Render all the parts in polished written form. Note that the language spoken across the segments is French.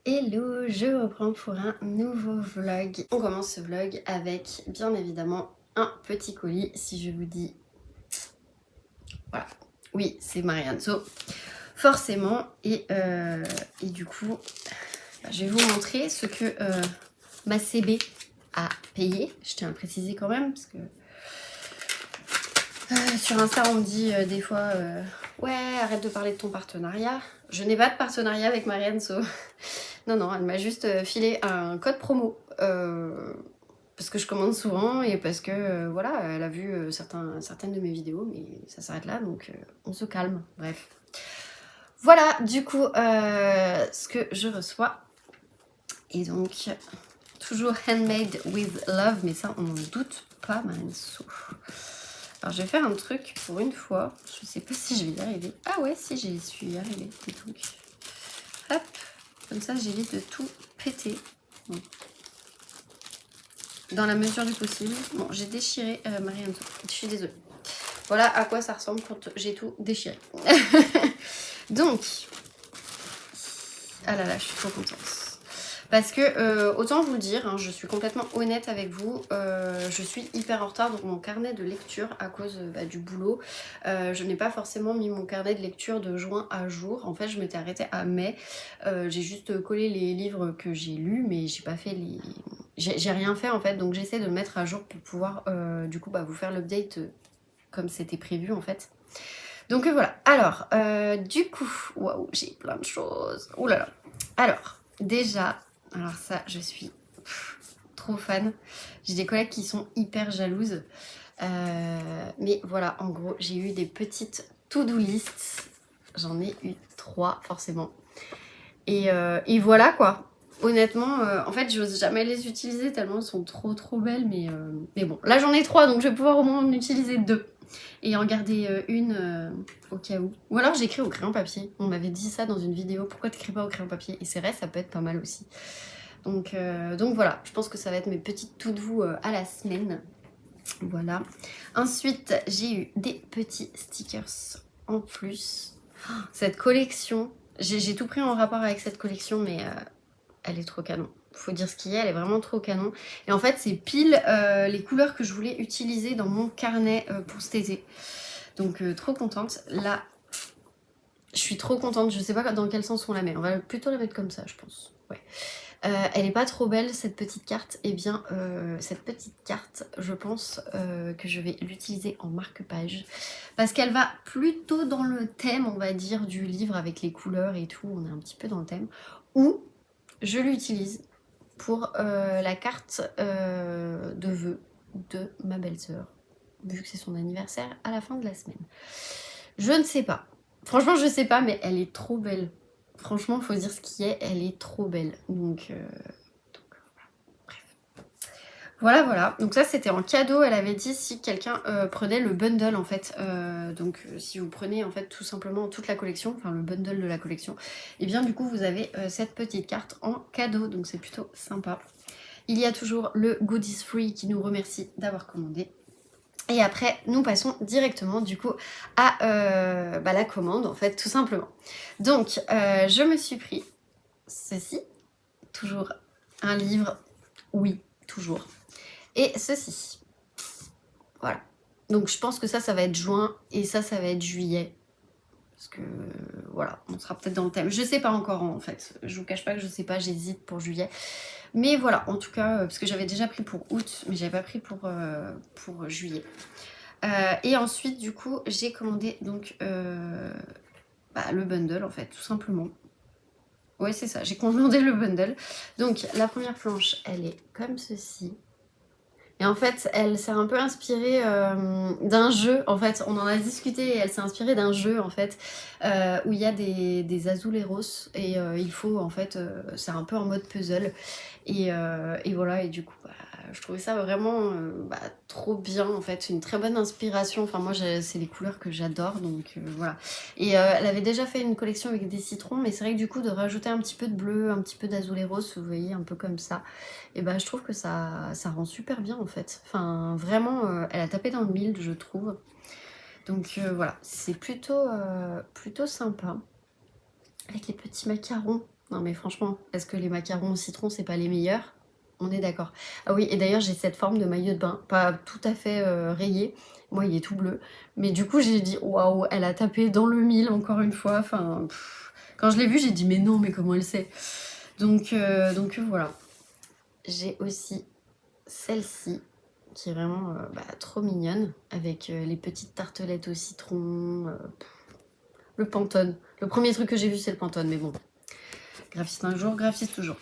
Hello, je reprends pour un nouveau vlog. On commence ce vlog avec bien évidemment un petit colis. Si je vous dis, voilà, oui c'est Marianne So, forcément. Et du coup, je vais vous montrer ce que ma CB a payé. Je tiens à préciser quand même parce que sur Insta on me dit des fois ouais arrête de parler de ton partenariat. Je n'ai pas de partenariat avec Marianne So. Non, non, elle m'a juste filé un code promo parce que je commande souvent et parce que voilà, elle a vu certaines de mes vidéos, mais ça s'arrête là, donc on se calme, bref. Voilà, du coup, ce que je reçois. Et donc, toujours handmade with love, mais ça, on n'en doute pas, Marianne So. Alors, je vais faire un truc pour une fois. Je sais pas si je vais y arriver. Ah ouais, si, j'y suis arrivée, dis donc. Hop, comme ça, j'évite de tout péter. Bon. Dans la mesure du possible. Bon, j'ai déchiré Marianne So. Je suis désolée. Voilà à quoi ça ressemble quand j'ai tout déchiré. Donc, ah là là, je suis trop contente. Parce que, autant vous le dire, hein, je suis complètement honnête avec vous, je suis hyper en retard dans mon carnet de lecture à cause du boulot. Je n'ai pas forcément mis mon carnet de lecture de juin à jour. En fait, je m'étais arrêtée à mai. J'ai juste collé les livres que j'ai lus, mais j'ai pas fait les... J'ai rien fait en fait, donc j'essaie de le mettre à jour pour pouvoir du coup vous faire l'update comme c'était prévu en fait. Donc voilà, alors du coup, waouh, j'ai plein de choses. Ouh là là. Alors, déjà, alors ça, je suis trop fan. J'ai des collègues qui sont hyper jalouses. Mais voilà, en gros, j'ai eu des petites to-do lists. J'en ai eu 3 forcément. Et voilà quoi. Honnêtement, en fait, j'ose jamais les utiliser tellement elles sont trop belles. Mais bon, là j'en ai 3, donc je vais pouvoir au moins en utiliser 2. Et en garder une au cas où. Ou alors j'écris au crayon papier. On m'avait dit ça dans une vidéo. Pourquoi t'écris pas au crayon papier? Et c'est vrai, ça peut être pas mal aussi. Donc voilà, je pense que ça va être mes petites tout de vous à la semaine. Voilà. Ensuite, j'ai eu des petits stickers en plus. Oh, cette collection, j'ai tout pris en rapport avec cette collection, mais elle est trop canon. Faut dire ce qu'il y a, elle est vraiment trop canon. Et en fait, c'est pile les couleurs que je voulais utiliser dans mon carnet pour cet été. Donc, trop contente. Là, je suis trop contente. Je sais pas dans quel sens on la met. On va plutôt la mettre comme ça, je pense. Ouais. Elle est pas trop belle cette petite carte. Eh bien cette petite carte, je pense que je vais l'utiliser en marque-page parce qu'elle va plutôt dans le thème, on va dire, du livre avec les couleurs et tout. On est un petit peu dans le thème. Ou je l'utilise pour la carte de vœux de ma belle-sœur, vu que c'est son anniversaire à la fin de la semaine. Je ne sais pas. Franchement, je sais pas, mais elle est trop belle. Franchement, faut dire ce qui est, elle est trop belle. Donc bref. Voilà. Donc ça, c'était en cadeau. Elle avait dit si quelqu'un prenait le bundle, en fait. Si vous prenez, en fait, tout simplement toute la collection, enfin le bundle de la collection, et bien du coup, vous avez cette petite carte en cadeau. Donc c'est plutôt sympa. Il y a toujours le Goodies Free qui nous remercie d'avoir commandé. Et après, nous passons directement du coup à la commande, en fait, tout simplement. Donc, je me suis pris ceci, toujours un livre, oui, toujours. Et ceci, voilà. Donc, je pense que ça va être juin et ça va être juillet. Parce que, voilà, on sera peut-être dans le thème. Je sais pas encore, en fait. Je vous cache pas que je sais pas, j'hésite pour juillet. Mais voilà, en tout cas, parce que j'avais déjà pris pour août, mais j'avais pas pris pour juillet. Et ensuite, du coup, j'ai commandé donc le bundle, en fait, tout simplement. Ouais, c'est ça, j'ai commandé le bundle. Donc, la première planche, elle est comme ceci. Et en fait, elle s'est un peu inspirée d'un jeu. En fait, on en a discuté et elle s'est inspirée d'un jeu, en fait, où il y a des azuleros. Et il faut, en fait, c'est un peu en mode puzzle. Et voilà, et du coup, je trouvais ça vraiment trop bien, en fait, une très bonne inspiration. Enfin, moi, c'est les couleurs que j'adore, donc voilà. Et elle avait déjà fait une collection avec des citrons, mais c'est vrai que du coup, de rajouter un petit peu de bleu, un petit peu d'azuleros, vous voyez, un peu comme ça, et je trouve que ça rend super bien, en fait. Enfin, vraiment, elle a tapé dans le mille, je trouve. Donc voilà, c'est plutôt sympa. Avec les petits macarons Non mais franchement, est-ce que les macarons au citron, c'est pas les meilleurs? On est d'accord. Ah oui, et d'ailleurs, j'ai cette forme de maillot de bain, pas tout à fait rayé. Moi, il est tout bleu. Mais du coup, j'ai dit, waouh, elle a tapé dans le mille, encore une fois. Enfin, quand je l'ai vu, j'ai dit, mais non, mais comment elle sait? Donc voilà. J'ai aussi celle-ci, qui est vraiment trop mignonne, avec les petites tartelettes au citron. Le Pantone. Le premier truc que j'ai vu, c'est le Pantone, mais bon. Graphiste un jour, graphiste toujours.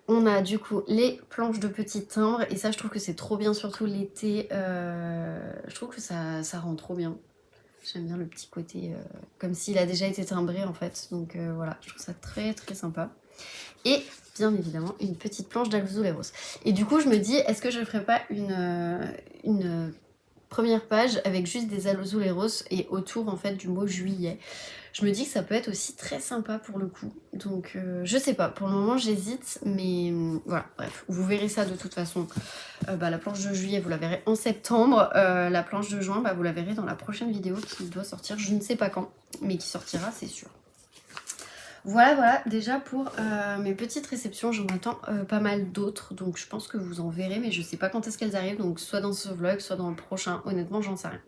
On a du coup les planches de petits timbres, et ça je trouve que c'est trop bien, surtout l'été. Je trouve que ça rend trop bien. J'aime bien le petit côté, comme s'il a déjà été timbré en fait. Donc voilà, je trouve ça très très sympa. Et bien évidemment une petite planche d'Azuleros. Et du coup je me dis, est-ce que je ne ferais pas une première page avec juste des Azuleros et autour en fait du mot juillet? Je me dis que ça peut être aussi très sympa pour le coup. Donc je sais pas, pour le moment j'hésite, mais voilà, bref, vous verrez ça de toute façon. La planche de juillet, vous la verrez en septembre. La planche de juin, vous la verrez dans la prochaine vidéo qui doit sortir, je ne sais pas quand, mais qui sortira, c'est sûr. Voilà, déjà pour mes petites réceptions, j'en attends pas mal d'autres, donc je pense que vous en verrez, mais je sais pas quand est-ce qu'elles arrivent, donc soit dans ce vlog, soit dans le prochain, honnêtement j'en sais rien.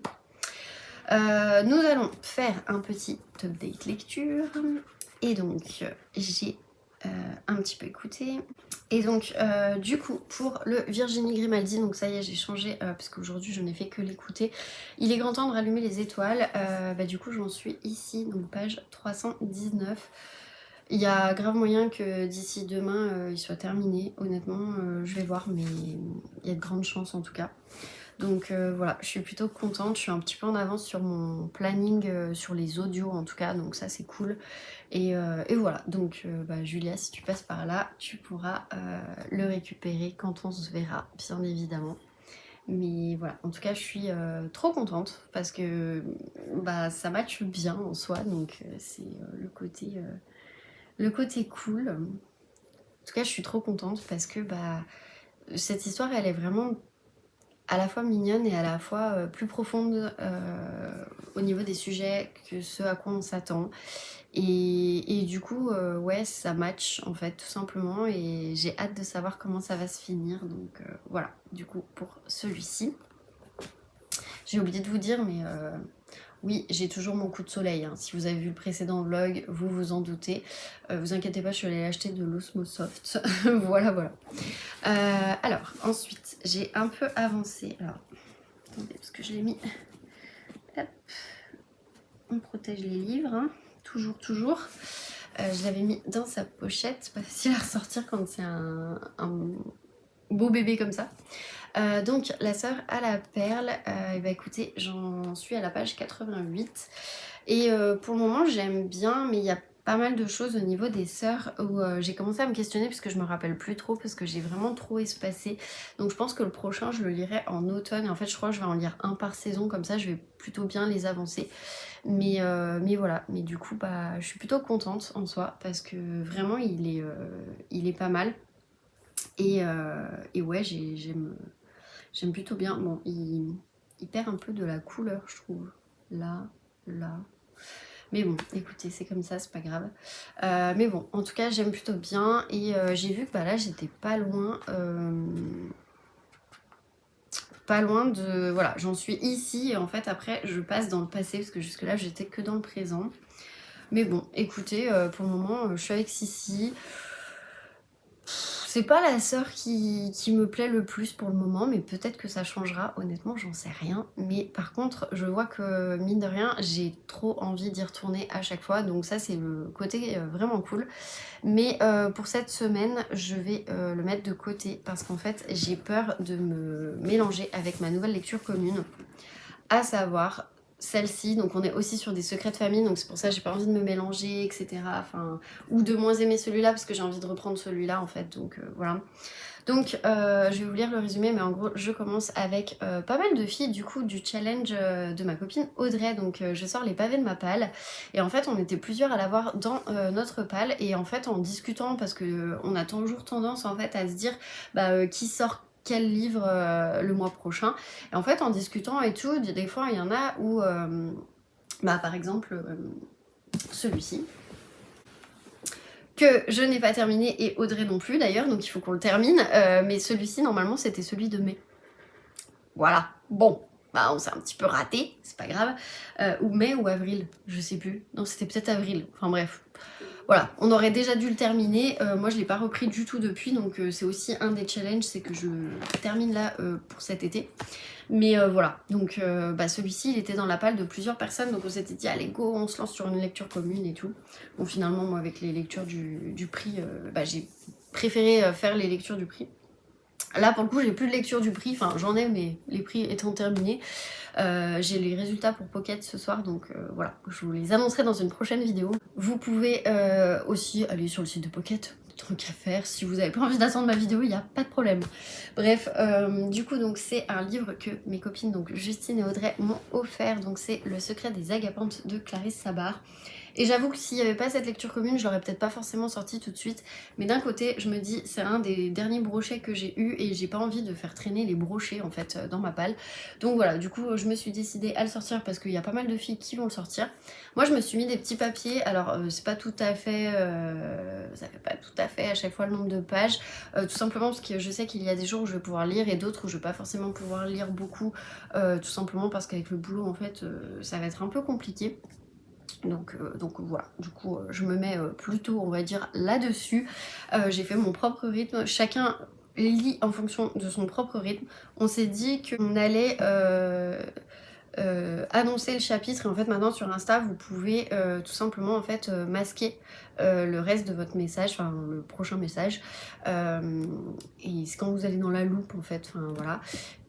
Nous allons faire un petit update lecture, et donc j'ai un petit peu écouté, et donc du coup pour le Virginie Grimaldi, donc ça y est j'ai changé parce qu'aujourd'hui je n'ai fait que l'écouter. Il est grand temps de rallumer les étoiles. Du coup j'en suis ici, donc page 319. Il y a grave moyen que d'ici demain il soit terminé, honnêtement je vais voir, mais il y a de grandes chances en tout cas. Donc voilà, je suis plutôt contente, je suis un petit peu en avance sur mon planning, sur les audios en tout cas, donc ça c'est cool. Et voilà, donc Julia, si tu passes par là, tu pourras le récupérer quand on se verra, bien évidemment. Mais voilà, en tout cas je suis trop contente parce que ça matche bien en soi, donc c'est le côté cool. En tout cas je suis trop contente parce que cette histoire elle est vraiment à la fois mignonne et à la fois plus profonde au niveau des sujets que ce à quoi on s'attend. Et du coup, ouais, ça match en fait, tout simplement. Et j'ai hâte de savoir comment ça va se finir. Donc voilà, du coup, pour celui-ci. J'ai oublié de vous dire, mais oui, j'ai toujours mon coup de soleil. Hein. Si vous avez vu le précédent vlog, vous vous en doutez. Vous inquiétez pas, je suis allée acheter de l'Osmosoft. voilà. Alors, ensuite, j'ai un peu avancé. Alors, attendez, parce que je l'ai mis. Hop. On protège les livres, hein. Toujours. Je l'avais mis dans sa pochette, pas facile à ressortir quand c'est un beau bébé comme ça. Donc la sœur à la perle, écoutez, j'en suis à la page 88 et pour le moment j'aime bien, mais il y a pas mal de choses au niveau des sœurs où j'ai commencé à me questionner parce que je me rappelle plus trop, parce que j'ai vraiment trop espacé. Donc je pense que le prochain je le lirai en automne, et en fait je crois que je vais en lire un par saison, comme ça je vais plutôt bien les avancer. Mais voilà, mais du coup je suis plutôt contente en soi parce que vraiment il est pas mal. Et ouais, j'aime plutôt bien. Bon, il perd un peu de la couleur, je trouve. Là. Mais bon, écoutez, c'est comme ça, c'est pas grave. Mais bon, en tout cas, j'aime plutôt bien. Et j'ai vu que là, j'étais pas loin. Pas loin de... Voilà, j'en suis ici. Et en fait, après, je passe dans le passé, parce que jusque-là, j'étais que dans le présent. Mais bon, écoutez, pour le moment, je suis avec Sissi. C'est pas la sœur qui me plaît le plus pour le moment, mais peut-être que ça changera, honnêtement j'en sais rien. Mais par contre je vois que mine de rien j'ai trop envie d'y retourner à chaque fois, donc ça c'est le côté vraiment cool. Mais pour cette semaine je vais le mettre de côté parce qu'en fait j'ai peur de me mélanger avec ma nouvelle lecture commune, à savoir celle-ci. Donc on est aussi sur des secrets de famille, donc c'est pour ça que j'ai pas envie de me mélanger, etc. Enfin, ou de moins aimer celui-là parce que j'ai envie de reprendre celui-là en fait, donc voilà. Donc je vais vous lire le résumé, mais en gros je commence avec pas mal de filles du coup du challenge de ma copine Audrey. Donc je sors les pavés de ma palle, et en fait on était plusieurs à l'avoir dans notre palle, et en fait en discutant, parce que on a toujours tendance en fait à se dire qui sort quel livre le mois prochain, et en fait en discutant et tout, des fois il y en a où par exemple celui-ci que je n'ai pas terminé et Audrey non plus d'ailleurs, donc il faut qu'on le termine. Mais celui-ci, normalement, c'était celui de mai. Voilà, bon, bah on s'est un petit peu raté, c'est pas grave. Ou mai ou avril, je sais plus. Non, c'était peut-être avril, enfin bref. Voilà, on aurait déjà dû le terminer. Moi, je l'ai pas repris du tout depuis, donc c'est aussi un des challenges, c'est que je termine là pour cet été. Mais voilà, donc bah, celui-ci, il était dans la palle de plusieurs personnes, donc on s'était dit, allez go, on se lance sur une lecture commune et tout. Bon, finalement, moi, avec les lectures du prix, bah, j'ai préféré faire les lectures du prix. Là, pour le coup, j'ai plus de lecture du prix, enfin j'en ai, mais les prix étant terminés. J'ai les résultats pour Pocket ce soir, donc voilà, je vous les annoncerai dans une prochaine vidéo. Vous pouvez aussi aller sur le site de Pocket, tant qu'à faire. Si vous avez pas envie d'attendre ma vidéo, il n'y a pas de problème. Bref, du coup, donc c'est un livre que mes copines, donc Justine et Audrey, m'ont offert. Donc c'est Le secret des agapantes de Clarisse Sabart. Et j'avoue que s'il n'y avait pas cette lecture commune, je l'aurais peut-être pas forcément sorti tout de suite. Mais d'un côté, je me dis, c'est un des derniers brochets que j'ai eu et j'ai pas envie de faire traîner les brochets en fait dans ma palle. Donc voilà, du coup, je me suis décidée à le sortir parce qu'il y a pas mal de filles qui vont le sortir. Moi, je me suis mis des petits papiers. Alors, c'est pas tout à fait... ça fait pas tout à fait à chaque fois le nombre de pages. Tout simplement parce que je sais qu'il y a des jours où je vais pouvoir lire et d'autres où je vais pas forcément pouvoir lire beaucoup. Tout simplement parce qu'avec le boulot, en fait, ça va être un peu compliqué. Donc voilà, du coup je me mets plutôt on va dire là-dessus. J'ai fait mon propre rythme, chacun lit en fonction de son propre rythme. On s'est dit qu'on allait annoncer le chapitre et en fait maintenant sur Insta vous pouvez tout simplement en fait masquer le reste de votre message, enfin le prochain message et c'est quand vous allez dans la loupe en fait, enfin voilà.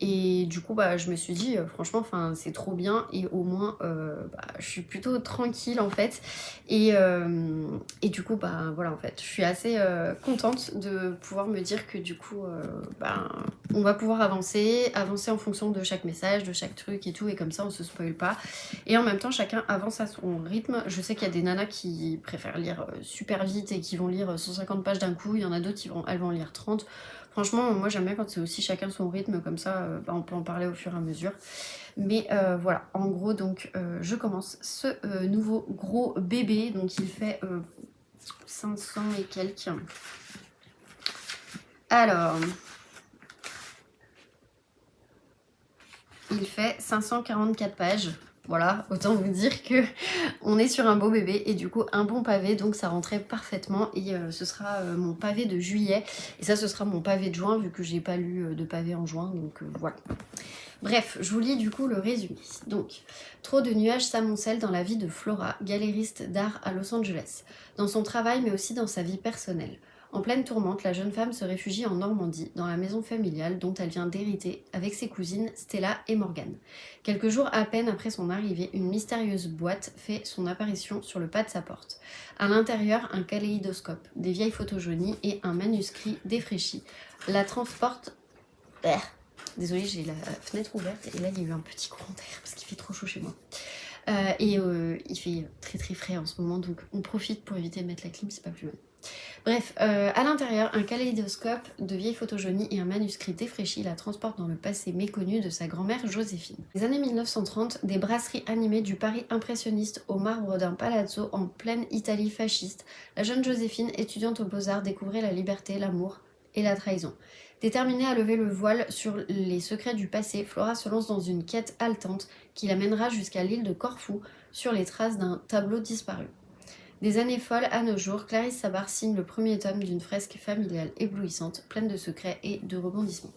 Et du coup bah je me suis dit franchement enfin c'est trop bien et au moins bah, je suis plutôt tranquille en fait et du coup bah voilà en fait je suis assez contente de pouvoir me dire que du coup bah, on va pouvoir avancer en fonction de chaque message, de chaque truc et tout et comme ça on se spoil pas et en même temps chacun avance à son rythme. Je sais qu'il y a des nanas qui préfèrent lire super vite et qui vont lire 150 pages d'un coup, il y en a d'autres qui elles vont lire 30. Franchement moi j'aime bien quand c'est aussi chacun son rythme comme ça bah, on peut en parler au fur et à mesure. Mais voilà, en gros donc je commence ce nouveau gros bébé, donc il fait 500 et quelques. Alors il fait 544 pages. Voilà, autant vous dire que on est sur un beau bébé et du coup un bon pavé, donc ça rentrait parfaitement et ce sera mon pavé de juillet et ça ce sera mon pavé de juin vu que j'ai pas lu de pavé en juin, donc voilà. Bref, je vous lis du coup le résumé. Donc, trop de nuages s'amoncellent dans la vie de Flora, galériste d'art à Los Angeles, dans son travail mais aussi dans sa vie personnelle. En pleine tourmente, la jeune femme se réfugie en Normandie, dans la maison familiale dont elle vient d'hériter avec ses cousines Stella et Morgane. Quelques jours à peine après son arrivée, une mystérieuse boîte fait son apparition sur le pas de sa porte. À l'intérieur, un kaléidoscope, des vieilles photos jaunies et un manuscrit défraîchi la transportent... Désolée, j'ai la fenêtre ouverte et là il y a eu un petit courant d'air parce qu'il fait trop chaud chez moi. Il fait très très frais en ce moment, donc on profite pour éviter de mettre la clim, c'est pas plus mal. Bref, à l'intérieur, un kaléidoscope de vieilles photos jaunies et un manuscrit défraîchi la transportent dans le passé méconnu de sa grand-mère Joséphine. Les années 1930, des brasseries animées du Paris impressionniste au marbre d'un palazzo en pleine Italie fasciste, la jeune Joséphine, étudiante aux Beaux-Arts, découvrait la liberté, l'amour et la trahison. Déterminée à lever le voile sur les secrets du passé, Flora se lance dans une quête haletante qui l'amènera jusqu'à l'île de Corfou, sur les traces d'un tableau disparu. Des années folles à nos jours, Clarisse Sabart signe le premier tome d'une fresque familiale éblouissante, pleine de secrets et de rebondissements.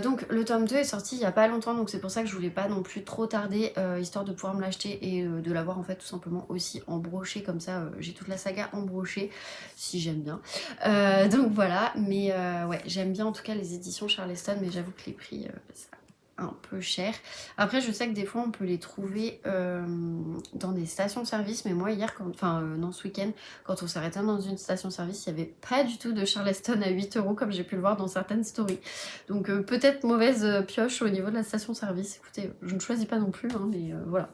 Donc le tome 2 est sorti il n'y a pas longtemps, donc c'est pour ça que je voulais pas non plus trop tarder, histoire de pouvoir me l'acheter et de l'avoir en fait tout simplement aussi en brochet, comme ça j'ai toute la saga en brochet, si j'aime bien. Donc voilà, mais ouais, j'aime bien en tout cas les éditions Charleston, mais j'avoue que les prix, ça un peu cher. Après je sais que des fois on peut les trouver dans des stations-service, mais moi hier, non ce week-end, quand on s'arrêtait dans une station-service, il n'y avait pas du tout de Charleston à 8 € comme j'ai pu le voir dans certaines stories. Donc peut-être mauvaise pioche au niveau de la station-service. Écoutez, je ne choisis pas non plus, hein, mais voilà.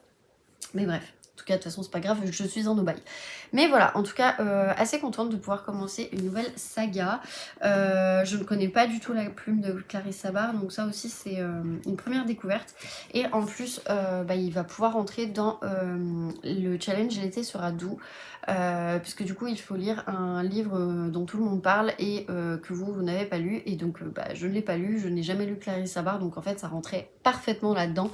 Mais bref. tout cas, de toute façon, c'est pas grave, je suis en aubaine. Mais voilà, en tout cas, assez contente de pouvoir commencer une nouvelle saga. Je ne connais pas du tout la plume de Clarisse Sabar, donc ça aussi, c'est une première découverte. Et en plus, il va pouvoir entrer dans le challenge L'été sera doux, puisque du coup, il faut lire un livre dont tout le monde parle et que vous n'avez pas lu. Et donc, je ne l'ai pas lu, je n'ai jamais lu Clarisse Sabar, donc en fait, ça rentrait parfaitement là-dedans.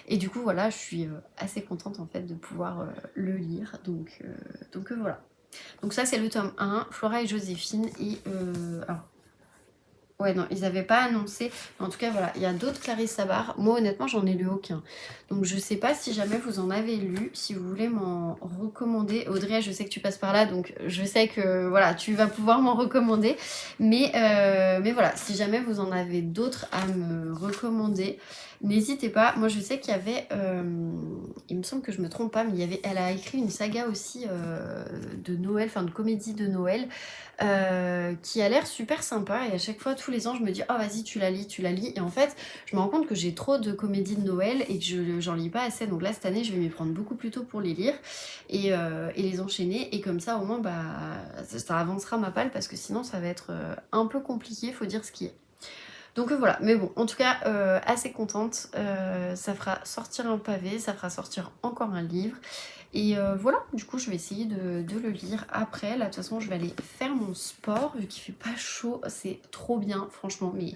Et du coup, voilà, je suis assez contente en fait de pouvoir le lire. Donc voilà. Donc ça, c'est le tome 1, Flora et Joséphine. Et alors, ouais, non, ils n'avaient pas annoncé. En tout cas, voilà, il y a d'autres Clarisse Sabar. Moi, honnêtement, j'en ai lu aucun. Donc, je sais pas si jamais vous en avez lu, si vous voulez m'en recommander. Audrey, je sais que tu passes par là, donc je sais que, voilà, tu vas pouvoir m'en recommander. Mais voilà, si jamais vous en avez d'autres à me recommander, n'hésitez pas. Moi, je sais qu'il y avait, il me semble que je me trompe pas, mais elle a écrit une saga aussi de Noël, enfin de comédie de Noël, qui a l'air super sympa. Et à chaque fois, tous les ans, je me dis, oh vas-y, tu la lis, tu la lis. Et en fait, je me rends compte que j'ai trop de comédies de Noël et que j'en lis pas assez. Donc là, cette année, je vais m'y prendre beaucoup plus tôt pour les lire et les enchaîner. Et comme ça, au moins, ça avancera ma palle parce que sinon, ça va être un peu compliqué, faut dire ce qui est. Donc voilà, mais bon, en tout cas, assez contente. Ça fera sortir un pavé, ça fera sortir encore un livre. Et voilà, du coup, je vais essayer de le lire après. Là, de toute façon, je vais aller faire mon sport, vu qu'il fait pas chaud. C'est trop bien, franchement. Mais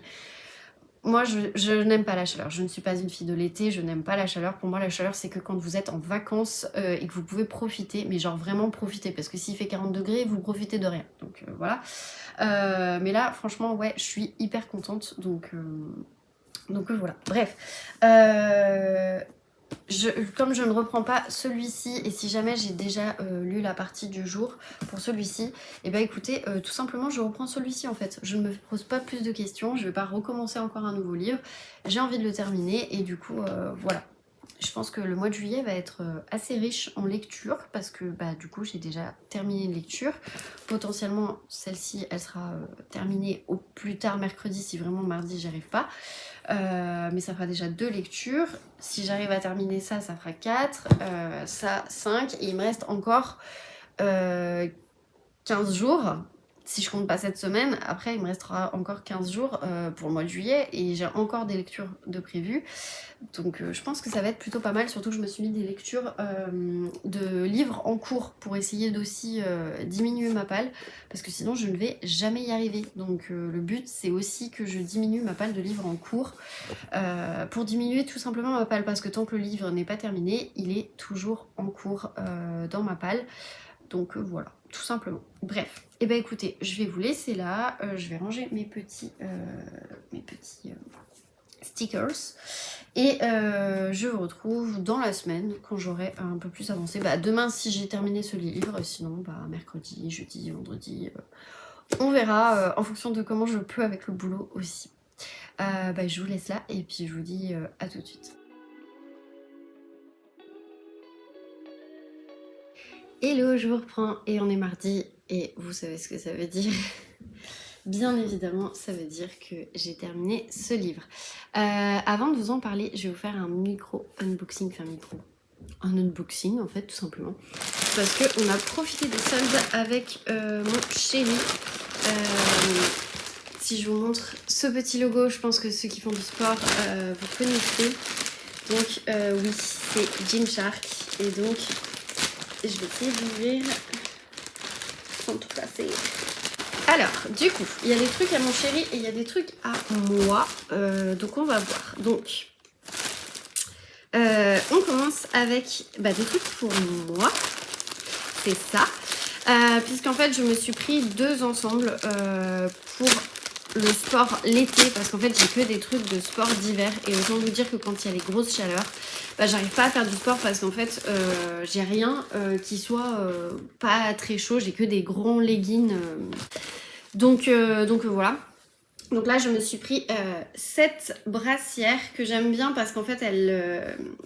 moi, je n'aime pas la chaleur. Je ne suis pas une fille de l'été, je n'aime pas la chaleur. Pour moi, la chaleur, c'est que quand vous êtes en vacances et que vous pouvez profiter, mais genre vraiment profiter. Parce que s'il fait 40 degrés, vous profitez de rien. Donc voilà. Mais là, franchement, ouais, je suis hyper contente. Donc voilà. Bref. Comme je ne reprends pas celui-ci, et si jamais j'ai déjà lu la partie du jour pour celui-ci, et bah écoutez, tout simplement je reprends celui-ci en fait. Je ne me pose pas plus de questions, je vais pas recommencer encore un nouveau livre, j'ai envie de le terminer et du coup voilà. Je pense que le mois de juillet va être assez riche en lecture parce que du coup j'ai déjà terminé une lecture. Potentiellement celle-ci elle sera terminée au plus tard mercredi si vraiment mardi j'y arrive pas. Mais ça fera déjà 2 lectures. Si j'arrive à terminer ça, ça fera 4. Ça 5. Et il me reste encore 15 jours. Si je compte pas cette semaine, après il me restera encore 15 jours pour le mois de juillet et j'ai encore des lectures de prévues. Donc je pense que ça va être plutôt pas mal, surtout que je me suis mis des lectures de livres en cours pour essayer d'aussi diminuer ma palle, parce que sinon je ne vais jamais y arriver. Donc le but c'est aussi que je diminue ma palle de livres en cours, pour diminuer tout simplement ma palle, parce que tant que le livre n'est pas terminé, il est toujours en cours dans ma palle. Donc voilà, tout simplement. Bref, et ben écoutez, je vais vous laisser là, je vais ranger mes petits stickers et je vous retrouve dans la semaine quand j'aurai un peu plus avancé. Demain si j'ai terminé ce livre, sinon mercredi, jeudi, vendredi, on verra en fonction de comment je peux avec le boulot aussi. Je vous laisse là et puis je vous dis à tout de suite. Hello, je vous reprends et on est mardi et vous savez ce que ça veut dire. Bien évidemment, ça veut dire que j'ai terminé ce livre. Avant de vous en parler, je vais vous faire un unboxing un unboxing en fait tout simplement. Parce qu'on a profité des soldes avec mon chéri. Si je vous montre ce petit logo, je pense que ceux qui font du sport, vous connaissez. Donc oui, c'est Gymshark et donc je vais essayer d'ouvrir sans tout casser. Alors, du coup, il y a des trucs à mon chéri et il y a des trucs à moi. Donc, on va voir. Donc, on commence avec des trucs pour moi. C'est ça. Puisqu'en fait, je me suis pris 2 ensembles pour le sport l'été. Parce qu'en fait, j'ai que des trucs de sport d'hiver. Et autant vous dire que quand il y a les grosses chaleurs, j'arrive pas à faire du sport parce qu'en fait, j'ai rien qui soit pas très chaud. J'ai que des grands leggings. Donc voilà. Donc là, je me suis pris cette brassière que j'aime bien parce qu'en fait,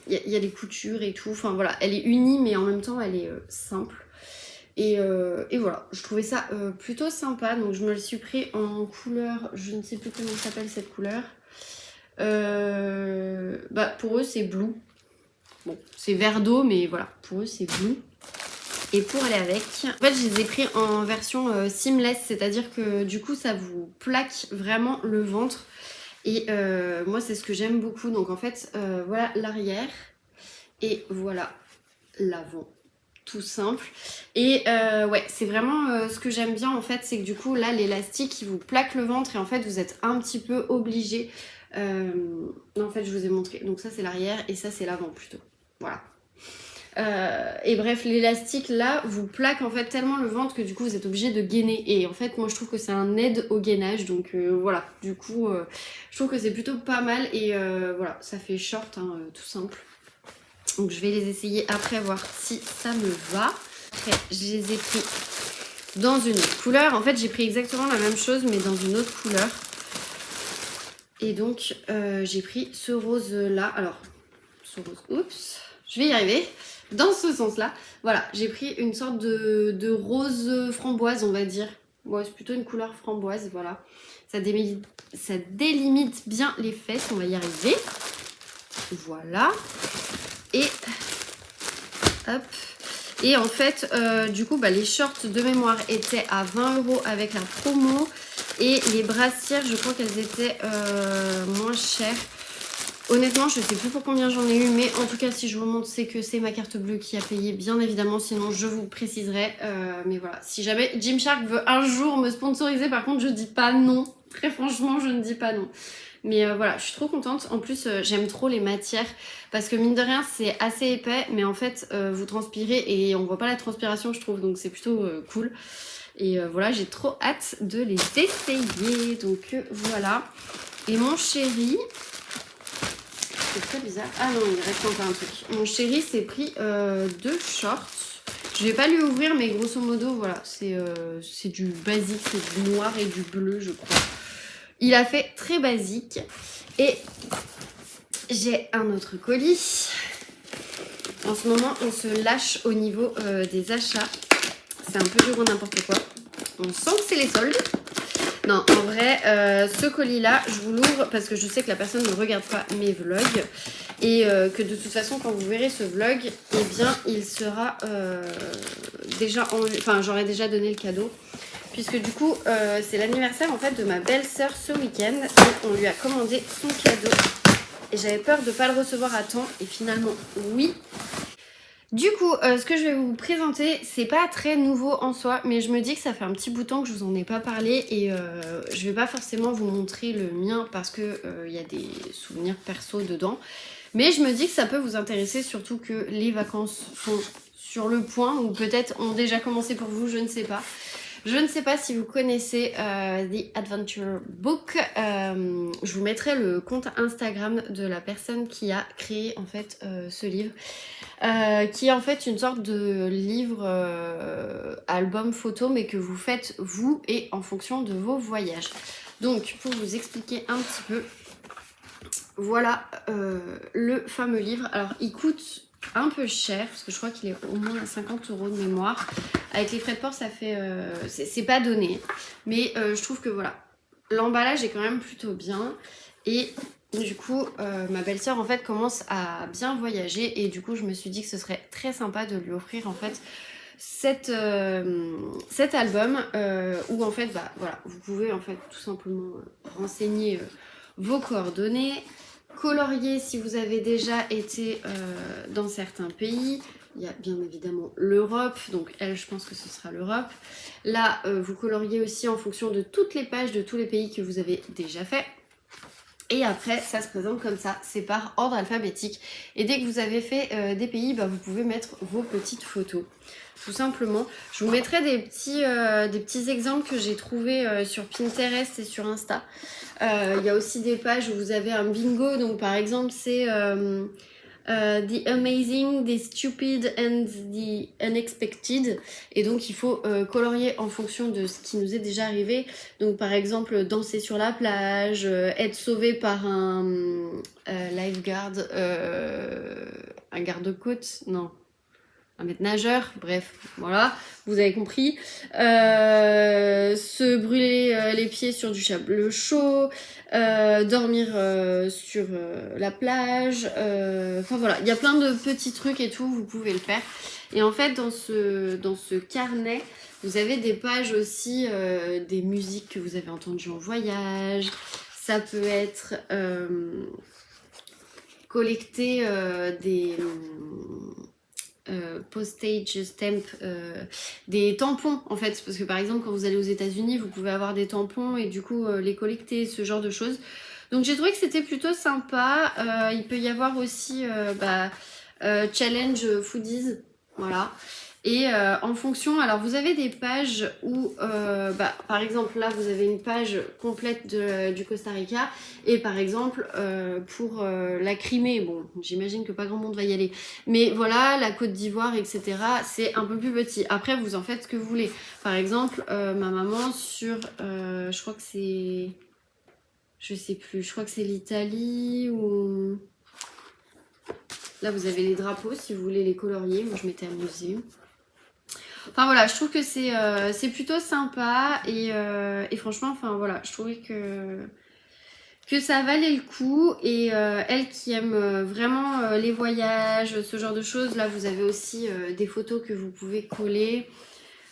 il y a des coutures et tout. Enfin voilà, elle est unie mais en même temps, elle est simple. Et voilà, je trouvais ça plutôt sympa. Donc je me le suis pris en couleur, je ne sais plus comment s'appelle cette couleur. Pour eux, c'est blue. Bon, c'est vert d'eau, mais voilà, pour eux c'est blue. Et pour aller avec, en fait je les ai pris en version seamless, c'est-à-dire que du coup ça vous plaque vraiment le ventre. Et moi c'est ce que j'aime beaucoup, donc en fait voilà l'arrière et voilà l'avant. Tout simple. Et ouais, c'est vraiment ce que j'aime bien en fait, c'est que du coup là l'élastique il vous plaque le ventre et en fait vous êtes un petit peu obligé. Non, en fait je vous ai montré, donc ça c'est l'arrière et ça c'est l'avant plutôt. Voilà. Et bref, l'élastique là vous plaque en fait tellement le ventre que du coup vous êtes obligé de gainer. Et en fait, moi je trouve que c'est un aide au gainage. Donc voilà, du coup, je trouve que c'est plutôt pas mal. Et voilà, ça fait short, hein, tout simple. Donc je vais les essayer après, voir si ça me va. Après, je les ai pris dans une autre couleur. En fait, j'ai pris exactement la même chose, mais dans une autre couleur. Et donc, j'ai pris ce rose là. Alors, ce rose, oups, je vais y arriver. Dans ce sens-là, voilà, j'ai pris une sorte de rose framboise, on va dire. Ouais, c'est plutôt une couleur framboise, voilà. Ça délimite bien les fesses, on va y arriver. Voilà. Et hop. Et en fait, du coup, bah, les shorts de mémoire étaient à 20 € avec la promo. Et les brassières, je crois qu'elles étaient moins chères. Honnêtement, je sais plus pour combien j'en ai eu, mais en tout cas, si je vous montre, c'est que c'est ma carte bleue qui a payé, bien évidemment. Sinon, je vous préciserai. Mais voilà, si jamais Gymshark veut un jour me sponsoriser, par contre, je dis pas non. Très franchement, je ne dis pas non. Mais voilà, je suis trop contente. En plus, j'aime trop les matières parce que mine de rien, c'est assez épais, mais en fait, vous transpirez et on voit pas la transpiration, je trouve. Donc c'est plutôt cool. Et voilà, j'ai trop hâte de les essayer. Donc voilà. Et mon chéri... C'est très bizarre. Ah non, il reste encore un truc. Mon chéri s'est pris 2 shorts. Je vais pas lui ouvrir, mais grosso modo, voilà. C'est du basique, c'est du noir et du bleu, je crois. Il a fait très basique. Et j'ai un autre colis. En ce moment, on se lâche au niveau des achats. C'est un peu du gros n'importe quoi. On sent que c'est les soldes. Non, en vrai, ce colis-là, je vous l'ouvre parce que je sais que la personne ne regarde pas mes vlogs. Et que de toute façon, quand vous verrez ce vlog, eh bien, il sera déjà en... Enfin, j'aurais déjà donné le cadeau. Puisque du coup, c'est l'anniversaire en fait de ma belle-sœur ce week-end. Et on lui a commandé son cadeau. Et j'avais peur de ne pas le recevoir à temps. Et finalement, oui. Du coup, ce que je vais vous présenter, c'est pas très nouveau en soi, mais je me dis que ça fait un petit bout de temps que je vous en ai pas parlé et je vais pas forcément vous montrer le mien parce que y a des souvenirs perso dedans. Mais je me dis que ça peut vous intéresser, surtout que les vacances sont sur le point ou peut-être ont déjà commencé pour vous, je ne sais pas. Je ne sais pas si vous connaissez The Adventure Book. Je vous mettrai le compte Instagram de la personne qui a créé en fait ce livre. Qui est en fait une sorte de livre album photo mais que vous faites vous et en fonction de vos voyages. Donc pour vous expliquer un petit peu, voilà le fameux livre. Alors il coûte un peu cher parce que je crois qu'il est au moins à 50 € de mémoire. Avec les frais de port ça fait... c'est pas donné. Mais je trouve que voilà, l'emballage est quand même plutôt bien. Et du coup, ma belle-sœur en fait commence à bien voyager. Et du coup je me suis dit que ce serait très sympa de lui offrir en fait cet album où en fait bah voilà, vous pouvez en fait tout simplement renseigner vos coordonnées, colorier si vous avez déjà été dans certains pays. Il y a bien évidemment l'Europe, donc elle je pense que ce sera l'Europe. Là vous coloriez aussi en fonction de toutes les pages de tous les pays que vous avez déjà fait. Et après, ça se présente comme ça, c'est par ordre alphabétique. Et dès que vous avez fait des pays, bah, vous pouvez mettre vos petites photos. Tout simplement. Je vous mettrai des petits exemples que j'ai trouvés sur Pinterest et sur Insta. Il y a aussi des pages où vous avez un bingo. Donc par exemple, c'est The Amazing, The Stupid and The Unexpected. Et donc il faut colorier en fonction de ce qui nous est déjà arrivé. Donc par exemple danser sur la plage, être sauvé par un lifeguard, un garde-côte, non, un maître nageur, bref, voilà, vous avez compris. Se brûler les pieds sur du sable chaud, dormir sur la plage, enfin voilà, il y a plein de petits trucs et tout, vous pouvez le faire. Et en fait, dans ce carnet, vous avez des pages aussi, des musiques que vous avez entendues en voyage. Ça peut être collecter des postage stamp, des tampons en fait, parce que par exemple quand vous allez aux États-Unis vous pouvez avoir des tampons et du coup les collecter, ce genre de choses. Donc j'ai trouvé que c'était plutôt sympa. Il peut y avoir aussi challenge foodies, voilà. Et en fonction, alors vous avez des pages où, par exemple là vous avez une page complète du Costa Rica et par exemple pour la Crimée, bon j'imagine que pas grand monde va y aller, mais voilà la Côte d'Ivoire etc. c'est un peu plus petit. Après vous en faites ce que vous voulez. Par exemple ma maman sur, je crois que c'est, je sais plus, je crois que c'est l'Italie ou... Là vous avez les drapeaux si vous voulez les colorier, moi je m'étais amusée. Enfin voilà, je trouve que c'est plutôt sympa et franchement, enfin voilà, je trouvais que ça valait le coup. Et elle qui aime vraiment les voyages, ce genre de choses, là vous avez aussi des photos que vous pouvez coller.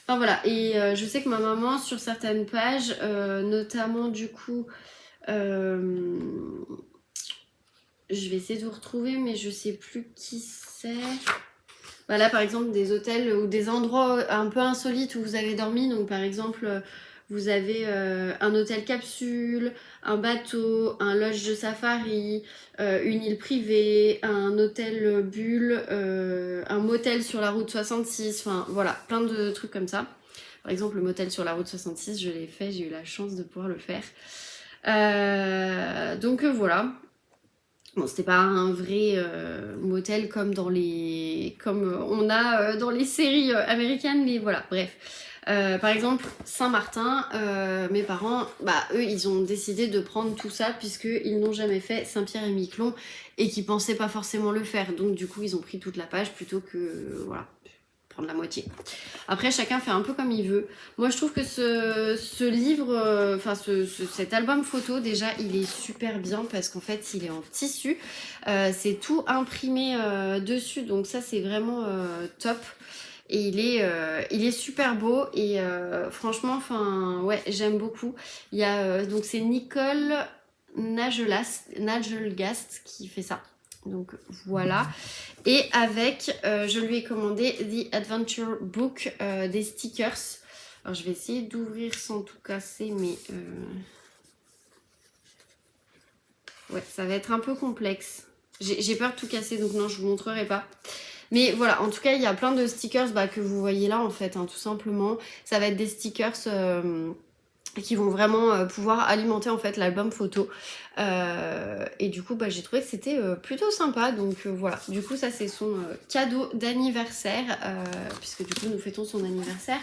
Enfin voilà, et je sais que ma maman sur certaines pages, notamment du coup, je vais essayer de vous retrouver mais je sais plus qui c'est. Voilà, par exemple, des hôtels ou des endroits un peu insolites où vous avez dormi. Donc, par exemple, vous avez un hôtel capsule, un bateau, un lodge de safari, une île privée, un hôtel bulle, un motel sur la route 66. Enfin, voilà, plein de trucs comme ça. Par exemple, le motel sur la route 66, je l'ai fait, j'ai eu la chance de pouvoir le faire. Donc, voilà. Bon, c'était pas un vrai motel comme on a dans les séries américaines, mais voilà, bref. Par exemple, Saint-Martin, mes parents, eux, ils ont décidé de prendre tout ça puisqu'ils n'ont jamais fait Saint-Pierre-et-Miquelon et qu'ils pensaient pas forcément le faire. Donc du coup, ils ont pris toute la page plutôt que, voilà, prendre la moitié. Après, chacun fait un peu comme il veut. Moi, je trouve que ce livre, cet album photo, déjà, il est super bien parce qu'en fait, il est en tissu. C'est tout imprimé dessus, donc ça, c'est vraiment top. Et il est super beau et franchement, enfin, ouais, j'aime beaucoup. Il y a, donc c'est Nicole Nagelgast qui fait ça. Donc voilà. Et avec, je lui ai commandé The Adventure Book, des stickers. Alors je vais essayer d'ouvrir sans tout casser, mais ouais, ça va être un peu complexe. J'ai peur de tout casser, donc non, je vous montrerai pas. Mais voilà, en tout cas, il y a plein de stickers que vous voyez là, en fait, hein, tout simplement. Ça va être des stickers qui vont vraiment pouvoir alimenter, en fait, l'album photo. Et du coup, j'ai trouvé que c'était plutôt sympa. Donc voilà, du coup, ça, c'est son cadeau d'anniversaire, puisque du coup, nous fêtons son anniversaire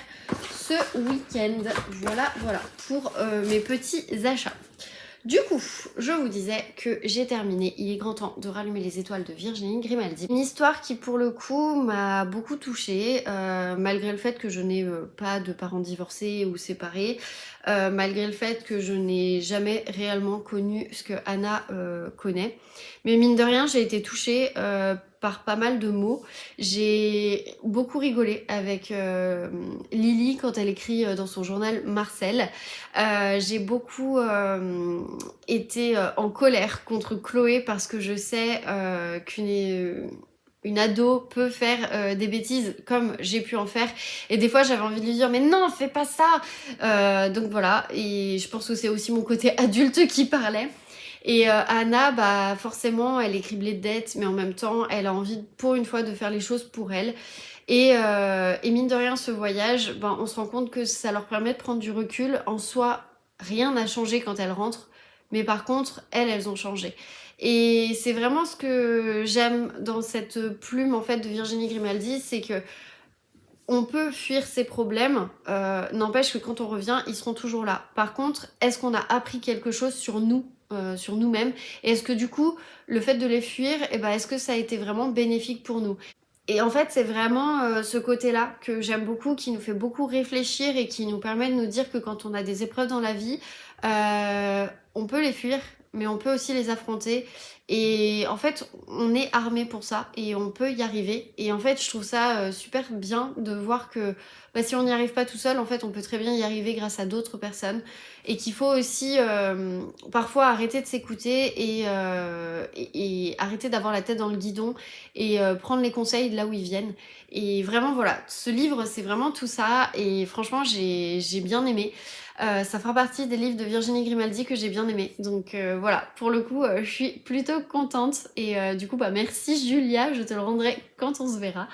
ce week-end. Voilà, voilà, pour mes petits achats. Du coup, je vous disais que j'ai terminé. Il est grand temps de rallumer les étoiles de Virginie Grimaldi. Une histoire qui, pour le coup, m'a beaucoup touchée, malgré le fait que je n'ai pas de parents divorcés ou séparés, malgré le fait que je n'ai jamais réellement connu ce que Anna connaît. Mais mine de rien, j'ai été touchée par pas mal de mots. J'ai beaucoup rigolé avec Lily quand elle écrit dans son journal Marcel. J'ai beaucoup été en colère contre Chloé parce que je sais qu'une ado peut faire des bêtises comme j'ai pu en faire, et des fois j'avais envie de lui dire mais non, fais pas ça. Donc voilà, et je pense que c'est aussi mon côté adulte qui parlait. Et Anna, forcément, elle est criblée de dettes, mais en même temps, elle a envie, pour une fois, de faire les choses pour elle. Et mine de rien, ce voyage, on se rend compte que ça leur permet de prendre du recul. En soi, rien n'a changé quand elles rentrent, mais par contre, elles ont changé. Et c'est vraiment ce que j'aime dans cette plume, en fait, de Virginie Grimaldi, c'est que on peut fuir ses problèmes, n'empêche que quand on revient, ils seront toujours là. Par contre, est-ce qu'on a appris quelque chose sur nous, sur nous-mêmes, et est-ce que du coup, le fait de les fuir, est-ce que ça a été vraiment bénéfique pour nous? Et en fait, c'est vraiment ce côté-là que j'aime beaucoup, qui nous fait beaucoup réfléchir et qui nous permet de nous dire que quand on a des épreuves dans la vie, on peut les fuir, mais on peut aussi les affronter. Et en fait, on est armé pour ça et on peut y arriver. Et en fait, je trouve ça super bien de voir que bah, si on n'y arrive pas tout seul, en fait, on peut très bien y arriver grâce à d'autres personnes. Et qu'il faut aussi parfois arrêter de s'écouter et arrêter d'avoir la tête dans le guidon et prendre les conseils de là où ils viennent. Et vraiment, voilà, ce livre, c'est vraiment tout ça. Et franchement, j'ai bien aimé. Ça fera partie des livres de Virginie Grimaldi que j'ai bien aimé. Donc voilà, pour le coup, je suis plutôt contente. Et du coup, bah merci Julia, je te le rendrai quand on se verra.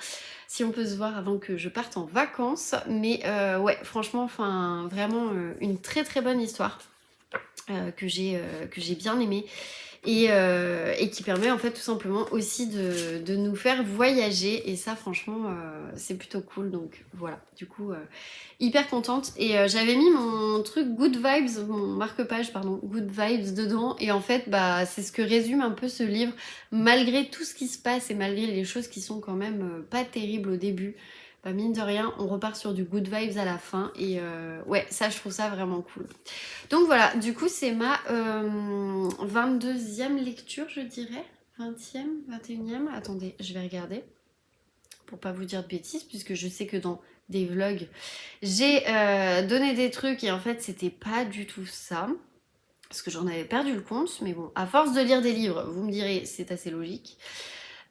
Si on peut se voir avant que je parte en vacances. Mais ouais, franchement, enfin, vraiment une très très bonne histoire que j'ai bien aimée. Et qui permet en fait tout simplement aussi de nous faire voyager et ça franchement c'est plutôt cool donc voilà du coup hyper contente et j'avais mis mon truc Good Vibes, mon marque-page pardon, Good Vibes dedans et en fait bah c'est ce que résume un peu ce livre malgré tout ce qui se passe et malgré les choses qui sont quand même pas terribles au début. Bah mine de rien, on repart sur du good vibes à la fin et ouais, ça je trouve ça vraiment cool. Donc voilà, du coup c'est ma 22e lecture je dirais, 20e, 21e, attendez, je vais regarder pour pas vous dire de bêtises puisque je sais que dans des vlogs j'ai donné des trucs et en fait c'était pas du tout ça. Parce que j'en avais perdu le compte, mais bon, à force de lire des livres, vous me direz, c'est assez logique.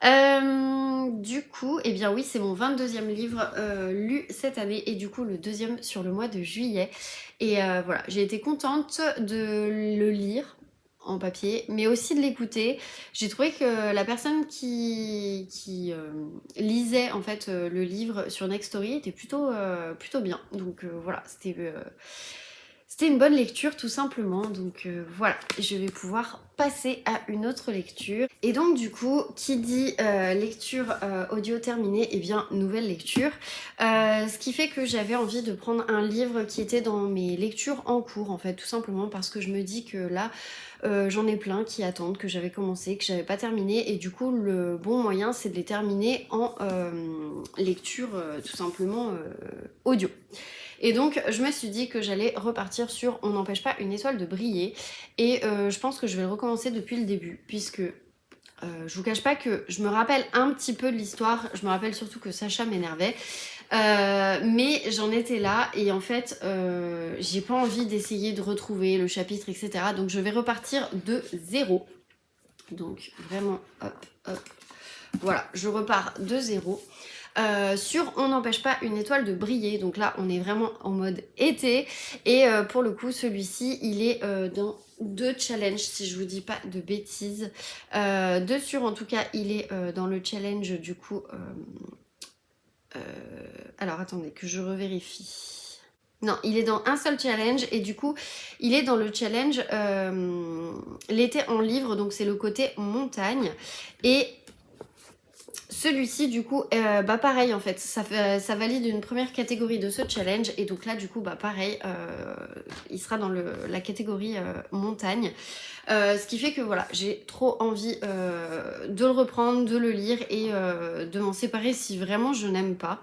Du coup, eh bien oui, c'est mon 22e livre lu cette année et du coup le deuxième sur le mois de juillet. Et voilà, j'ai été contente de le lire en papier, mais aussi de l'écouter. J'ai trouvé que la personne qui lisait en fait le livre sur Nextory était plutôt bien. Donc voilà, c'était une bonne lecture tout simplement, donc voilà, je vais pouvoir passer à une autre lecture. Et donc du coup, qui dit lecture audio terminée, et bien nouvelle lecture. Ce qui fait que j'avais envie de prendre un livre qui était dans mes lectures en cours en fait, tout simplement parce que je me dis que là, j'en ai plein qui attendent, que j'avais commencé, que j'avais pas terminé, et du coup le bon moyen c'est de les terminer en lecture tout simplement audio. Et donc je me suis dit que j'allais repartir sur On n'empêche pas une étoile de briller et je pense que je vais le recommencer depuis le début puisque je vous cache pas que je me rappelle un petit peu de l'histoire, je me rappelle surtout que Sacha m'énervait, mais j'en étais là et en fait j'ai pas envie d'essayer de retrouver le chapitre etc. Donc je vais repartir de zéro. Donc vraiment hop hop, voilà, je repars de zéro. Sur On n'empêche pas une étoile de briller, donc là on est vraiment en mode été et pour le coup celui-ci il est dans 2 challenges si je vous dis pas de bêtises, 2 sur en tout cas il est dans le challenge du coup alors attendez que je revérifie. Non, il est dans un seul challenge et du coup, il est dans le challenge l'été en livre, donc c'est le côté montagne. Et celui-ci, du coup, bah pareil en fait, ça valide une première catégorie de ce challenge et donc là, du coup, bah pareil, il sera dans la catégorie montagne. Ce qui fait que voilà, j'ai trop envie de le reprendre, de le lire et de m'en séparer si vraiment je n'aime pas.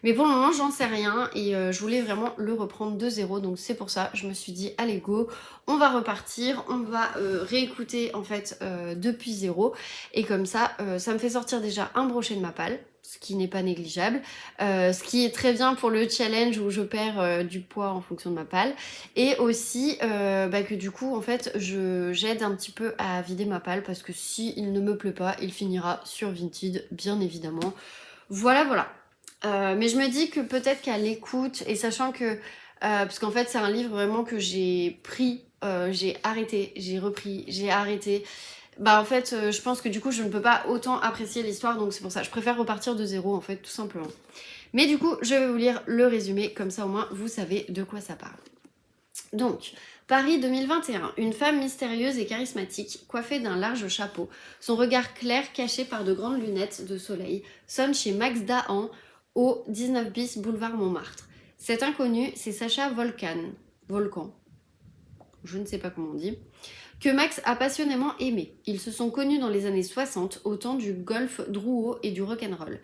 Mais pour le moment, j'en sais rien et je voulais vraiment le reprendre de zéro. Donc c'est pour ça, je me suis dit, allez go, on va repartir, on va réécouter en fait depuis zéro. Et comme ça, ça me fait sortir déjà un brochet de ma palle, ce qui n'est pas négligeable. Ce qui est très bien pour le challenge où je perds du poids en fonction de ma palle. Et aussi bah, que du coup, en fait, j'aide un petit peu à vider ma palle parce que si il ne me plaît pas, il finira sur Vinted, bien évidemment. Voilà, voilà. Mais je me dis que peut-être qu'à l'écoute, et sachant que, parce qu'en fait c'est un livre vraiment que j'ai pris, j'ai arrêté, j'ai repris, j'ai arrêté, bah en fait je pense que du coup je ne peux pas autant apprécier l'histoire, donc c'est pour ça, je préfère repartir de zéro en fait, tout simplement. Mais du coup je vais vous lire le résumé, comme ça au moins vous savez de quoi ça parle. Donc, Paris 2021, une femme mystérieuse et charismatique, coiffée d'un large chapeau, son regard clair caché par de grandes lunettes de soleil, sonne chez Max Dahan, au 19 bis boulevard Montmartre. Cet inconnu, c'est Sacha Volcan, je ne sais pas comment on dit, que Max a passionnément aimé. Ils se sont connus dans les années 60, au temps du golf Drouot et du rock'n'roll.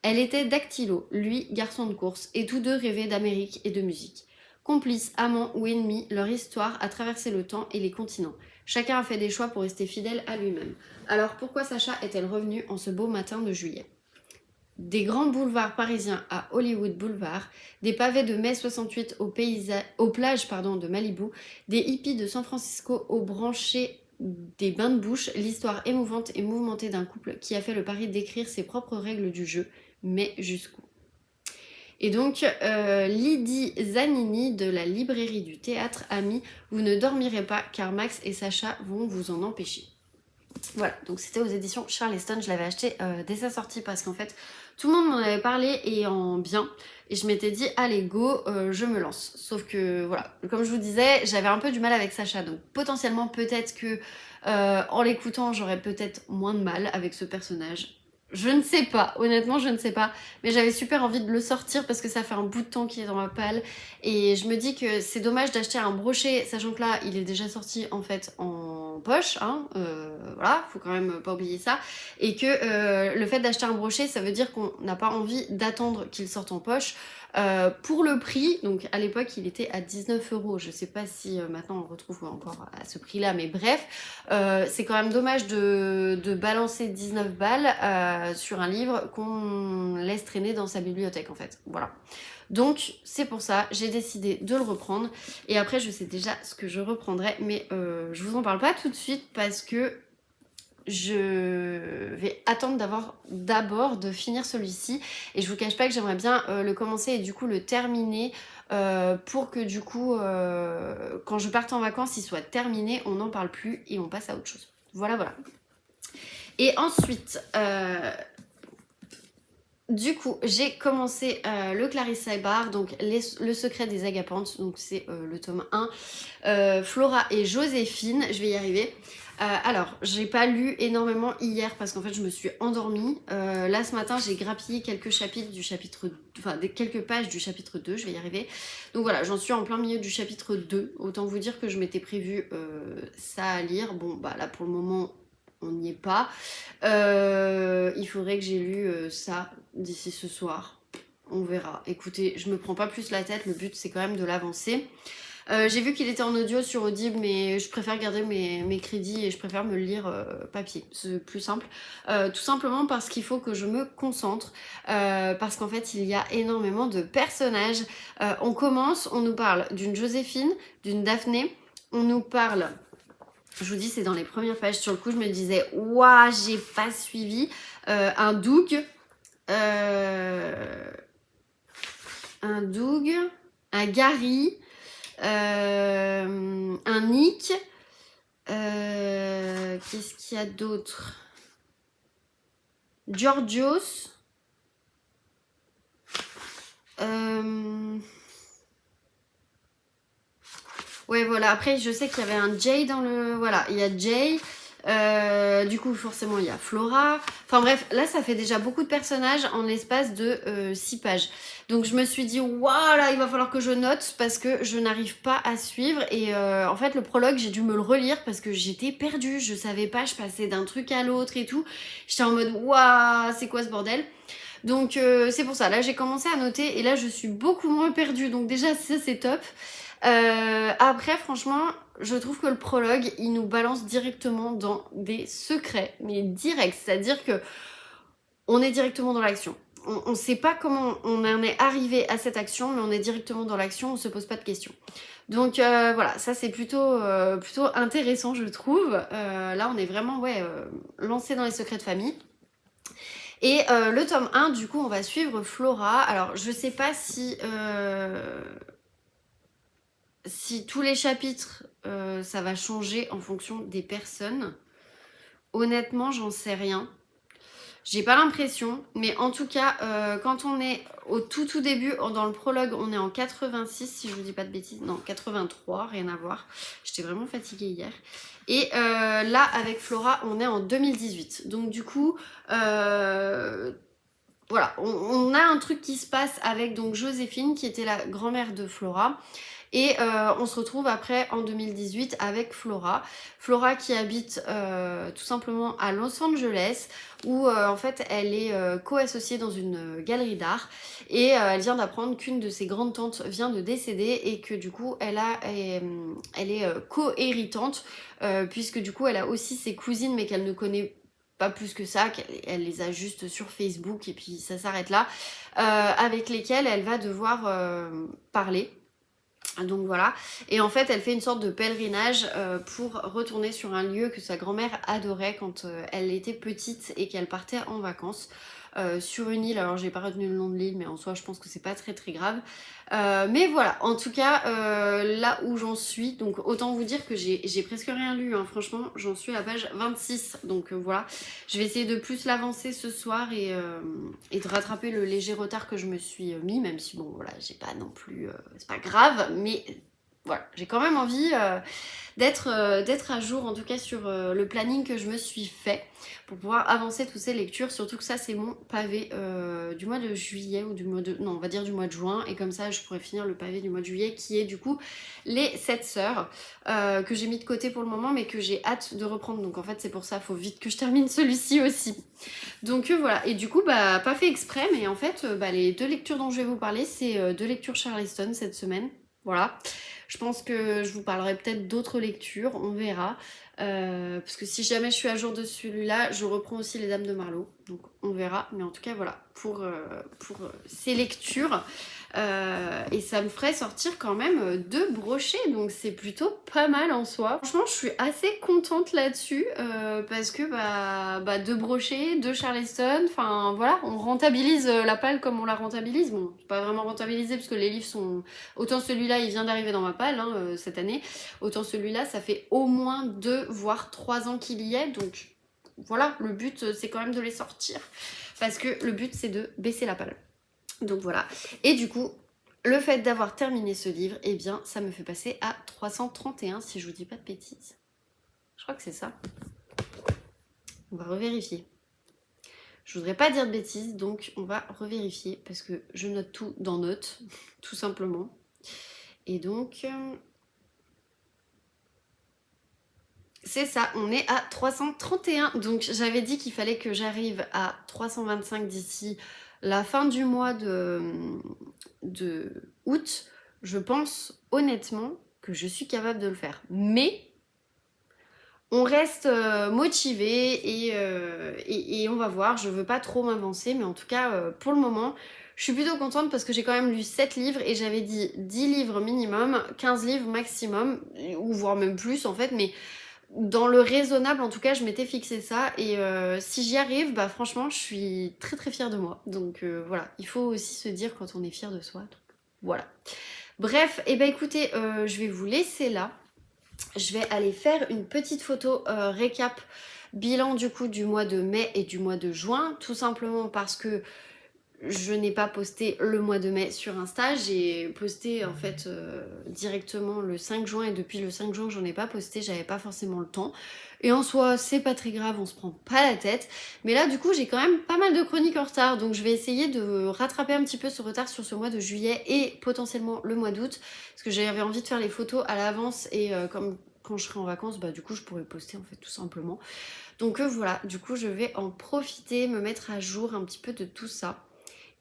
Elle était dactylo, lui garçon de course, et tous deux rêvaient d'Amérique et de musique. Complices, amants ou ennemis, leur histoire a traversé le temps et les continents. Chacun a fait des choix pour rester fidèle à lui-même. Alors pourquoi Sacha est-elle revenue en ce beau matin de juillet? Des grands boulevards parisiens à Hollywood Boulevard, des pavés de mai 68 aux plages de Malibu, des hippies de San Francisco aux branchées des bains de bouche, l'histoire émouvante et mouvementée d'un couple qui a fait le pari d'écrire ses propres règles du jeu, mais jusqu'où? Et donc, Lydie Zanini de la librairie du théâtre a mis « Vous ne dormirez pas car Max et Sacha vont vous en empêcher ». Voilà, donc c'était aux éditions Charleston, je l'avais acheté dès sa sortie parce qu'en fait, tout le monde m'en avait parlé et en bien. Et je m'étais dit, allez go, je me lance. Sauf que, voilà, comme je vous disais, j'avais un peu du mal avec Sacha. Donc potentiellement, peut-être que en l'écoutant, j'aurais peut-être moins de mal avec ce personnage. Je ne sais pas, honnêtement je ne sais pas, mais j'avais super envie de le sortir parce que ça fait un bout de temps qu'il est dans ma palle et je me dis que c'est dommage d'acheter un brochet, sachant que là il est déjà sorti en fait en poche, hein, voilà, faut quand même pas oublier ça, et que le fait d'acheter un brochet ça veut dire qu'on n'a pas envie d'attendre qu'il sorte en poche. Pour le prix, donc à l'époque il était à 19 €, je sais pas si maintenant on le retrouve encore à ce prix là, mais bref, c'est quand même dommage de balancer 19 balles sur un livre qu'on laisse traîner dans sa bibliothèque en fait, voilà. Donc c'est pour ça, j'ai décidé de le reprendre, et après je sais déjà ce que je reprendrai, mais je vous en parle pas tout de suite parce que je vais attendre d'abord de finir celui-ci, et je vous cache pas que j'aimerais bien le commencer et du coup le terminer pour que du coup quand je parte en vacances il soit terminé, on n'en parle plus et on passe à autre chose. Voilà voilà. Et ensuite du coup j'ai commencé le Clarisse Saibard, donc le secret des agapantes, donc c'est le tome 1, Flora et Joséphine, je vais y arriver. Alors, j'ai pas lu énormément hier parce qu'en fait je me suis endormie. Là ce matin j'ai grappillé quelques chapitres du chapitre, enfin quelques pages du chapitre 2, je vais y arriver. Donc voilà, j'en suis en plein milieu du chapitre 2. Autant vous dire que je m'étais prévu ça à lire. Bon bah là pour le moment on n'y est pas. Il faudrait que j'ai lu ça d'ici ce soir. On verra. Écoutez, je me prends pas plus la tête, le but c'est quand même de l'avancer. J'ai vu qu'il était en audio sur Audible, mais je préfère garder mes crédits et je préfère me le lire papier, c'est plus simple. Tout simplement parce qu'il faut que je me concentre, parce qu'en fait il y a énormément de personnages. On commence, on nous parle d'une Joséphine, d'une Daphné, on nous parle, je vous dis c'est dans les premières pages, sur le coup je me disais ouah j'ai pas suivi, un Doug, un Gary, un Nick, qu'est-ce qu'il y a d'autre? Georgios, ouais voilà, après je sais qu'il y avait un Jay dans le... Voilà, il y a Jay, du coup forcément il y a Flora, enfin bref, là ça fait déjà beaucoup de personnages en l'espace de 6 pages. Donc je me suis dit waouh là il va falloir que je note parce que je n'arrive pas à suivre, et en fait le prologue j'ai dû me le relire parce que j'étais perdue, je savais pas, je passais d'un truc à l'autre et tout, j'étais en mode waouh c'est quoi ce bordel. Donc c'est pour ça, là j'ai commencé à noter et là je suis beaucoup moins perdue, donc déjà ça c'est top. Après franchement je trouve que le prologue il nous balance directement dans des secrets, mais direct, c'est à dire que on est directement dans l'action. On ne sait pas comment on en est arrivé à cette action, mais on est directement dans l'action, on se pose pas de questions. Donc voilà, ça c'est plutôt intéressant je trouve. Là on est vraiment lancé dans les secrets de famille. Et le tome 1 du coup on va suivre Flora. Alors je sais pas si tous les chapitres ça va changer en fonction des personnes. Honnêtement j'en sais rien. J'ai pas l'impression, mais en tout cas, quand on est au tout début, dans le prologue, on est en 86, si je vous dis pas de bêtises, non, 83, rien à voir. J'étais vraiment fatiguée hier. Et là, avec Flora, on est en 2018. Donc du coup, voilà, on a un truc qui se passe avec donc Joséphine, qui était la grand-mère de Flora. Et on se retrouve après en 2018 avec Flora. Flora qui habite tout simplement à Los Angeles, où en fait elle est co-associée dans une galerie d'art, et elle vient d'apprendre qu'une de ses grandes tantes vient de décéder, et que du coup elle est co-héritante, puisque du coup elle a aussi ses cousines mais qu'elle ne connaît pas plus que ça, qu'elle les a juste sur Facebook et puis ça s'arrête là, avec lesquelles elle va devoir parler. Donc voilà, et en fait elle fait une sorte de pèlerinage pour retourner sur un lieu que sa grand-mère adorait quand elle était petite et qu'elle partait en vacances sur une île. Alors j'ai pas retenu le nom de l'île, mais en soi je pense que c'est pas très très grave. Mais voilà, en tout cas là où j'en suis, donc autant vous dire que j'ai presque rien lu, hein. Franchement j'en suis à la page 26, donc voilà, je vais essayer de plus l'avancer ce soir et de rattraper le léger retard que je me suis mis, même si bon voilà, j'ai pas non plus, c'est pas grave, mais voilà, j'ai quand même envie d'être à jour, en tout cas sur le planning que je me suis fait pour pouvoir avancer toutes ces lectures, surtout que ça c'est mon pavé du mois de juillet, ou du mois de, non on va dire du mois de juin, et comme ça je pourrais finir le pavé du mois de juillet qui est du coup les 7 sœurs, que j'ai mis de côté pour le moment mais que j'ai hâte de reprendre, donc en fait c'est pour ça, faut vite que je termine celui-ci aussi. Donc voilà, et du coup bah pas fait exprès, mais en fait les 2 lectures dont je vais vous parler, c'est 2 lectures Charleston cette semaine, voilà. Je pense que je vous parlerai peut-être d'autres lectures, on verra. Parce que si jamais je suis à jour de celui-là, je reprends aussi Les Dames de Marlowe. Donc on verra. Mais en tout cas, voilà, pour ces lectures. Et ça me ferait sortir quand même 2 brochets. Donc c'est plutôt pas mal en soi. Franchement, je suis assez contente là-dessus. Parce que 2 brochets, 2 Charleston. Enfin voilà, on rentabilise la palle comme on la rentabilise. Bon, c'est pas vraiment rentabilisé parce que les livres sont... Autant celui-là, il vient d'arriver dans ma palle hein, cette année. Autant celui-là, ça fait au moins 2 voire 3 ans qu'il y est. Donc voilà, le but c'est quand même de les sortir. Parce que le but c'est de baisser la palle. Donc voilà. Et du coup, le fait d'avoir terminé ce livre, eh bien ça me fait passer à 331 si je vous dis pas de bêtises. Je crois que c'est ça. On va revérifier. Je voudrais pas dire de bêtises, donc on va revérifier parce que je note tout dans Notes, tout simplement. Et donc... c'est ça, on est à 331. Donc j'avais dit qu'il fallait que j'arrive à 325 d'ici la fin du mois de août. Je pense honnêtement que je suis capable de le faire. Mais on reste motivé et on va voir. Je veux pas trop m'avancer, mais en tout cas pour le moment... je suis plutôt contente parce que j'ai quand même lu 7 livres et j'avais dit 10 livres minimum, 15 livres maximum, ou voire même plus en fait, mais... dans le raisonnable, en tout cas, je m'étais fixé ça. Et si j'y arrive, bah franchement, je suis très très fière de moi. Donc voilà, il faut aussi se dire quand on est fier de soi. Donc, voilà. Bref, et bah écoutez, je vais vous laisser là. Je vais aller faire une petite photo récap, bilan du coup du mois de mai et du mois de juin. Tout simplement parce que je n'ai pas posté le mois de mai sur Insta, j'ai posté en fait directement le 5 juin et depuis le 5 juin j'en ai pas posté, j'avais pas forcément le temps. Et en soi c'est pas très grave, on se prend pas la tête. Mais là du coup j'ai quand même pas mal de chroniques en retard, donc je vais essayer de rattraper un petit peu ce retard sur ce mois de juillet et potentiellement le mois d'août. Parce que j'avais envie de faire les photos à l'avance et comme quand je serai en vacances, bah du coup je pourrais poster en fait tout simplement. Donc voilà, du coup je vais en profiter, me mettre à jour un petit peu de tout ça.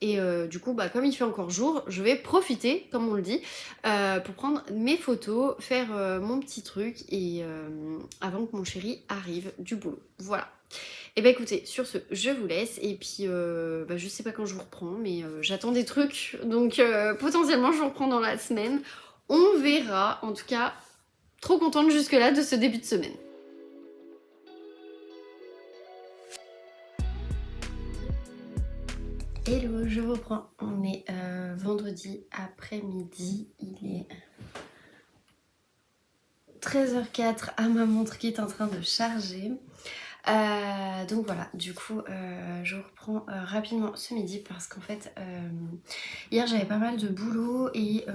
Et du coup, bah, comme il fait encore jour, je vais profiter, comme on le dit, pour prendre mes photos, faire mon petit truc et avant que mon chéri arrive du boulot. Voilà. Et bah écoutez, sur ce, je vous laisse et puis je sais pas quand je vous reprends, mais j'attends des trucs, donc potentiellement je vous reprends dans la semaine. On verra, en tout cas, trop contente jusque-là de ce début de semaine. Hello, je reprends. On est vendredi après-midi. Il est 13h04 à ma montre qui est en train de charger. Donc voilà, du coup je reprends rapidement ce midi parce qu'en fait hier j'avais pas mal de boulot et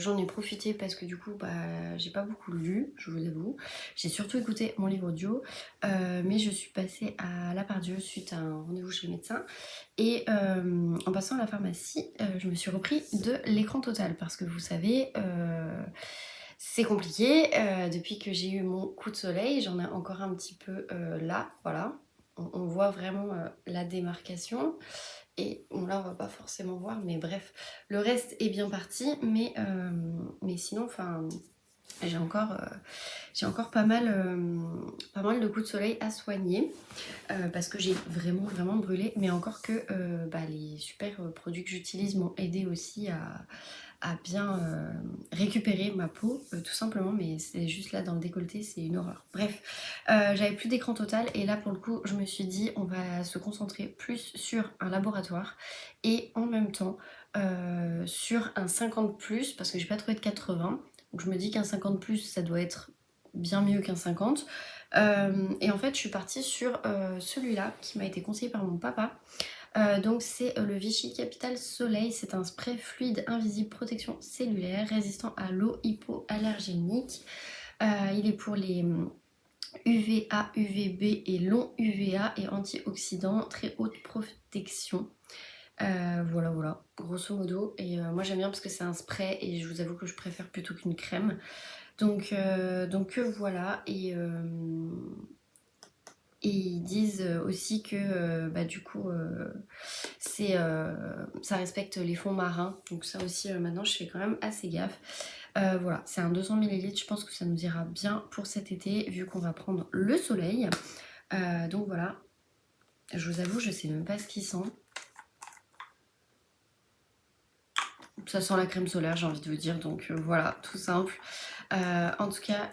j'en ai profité parce que du coup bah, j'ai pas beaucoup lu, je vous avoue. J'ai surtout écouté mon livre audio, mais je suis passée à la Pardieu suite à un rendez-vous chez le médecin. Et en passant à la pharmacie, je me suis repris de l'écran total parce que vous savez, c'est compliqué. Depuis que j'ai eu mon coup de soleil, j'en ai encore un petit peu là, voilà. On voit vraiment la démarcation. Et bon là on va pas forcément voir, mais bref, le reste est bien parti, mais sinon, enfin, j'ai encore pas mal de coups de soleil à soigner parce que j'ai vraiment brûlé, mais encore que bah, les super produits que j'utilise m'ont aidé aussi à bien récupérer ma peau, tout simplement, mais c'est juste là dans le décolleté, c'est une horreur. Bref, j'avais plus d'écran total et là pour le coup, je me suis dit on va se concentrer plus sur un laboratoire et en même temps sur un 50+, parce que j'ai pas trouvé de 80, donc je me dis qu'un 50+, ça doit être bien mieux qu'un 50. Et en fait, je suis partie sur celui-là qui m'a été conseillé par mon papa. Donc c'est le Vichy Capital Soleil, c'est un spray fluide invisible protection cellulaire résistant à l'eau, hypoallergénique. Il est pour les UVA, UVB et long UVA et antioxydants, très haute protection. Voilà, grosso modo. Et moi j'aime bien parce que c'est un spray et je vous avoue que je préfère plutôt qu'une crème. Donc voilà. Et ils disent aussi que bah, du coup ça respecte les fonds marins, donc ça aussi maintenant je fais quand même assez gaffe. Voilà, c'est un 200 ml, je pense que ça nous ira bien pour cet été vu qu'on va prendre le soleil. Donc voilà, je vous avoue je sais même pas ce qu'il sent. Ça sent la crème solaire, j'ai envie de vous dire, donc voilà, tout simple. En tout cas,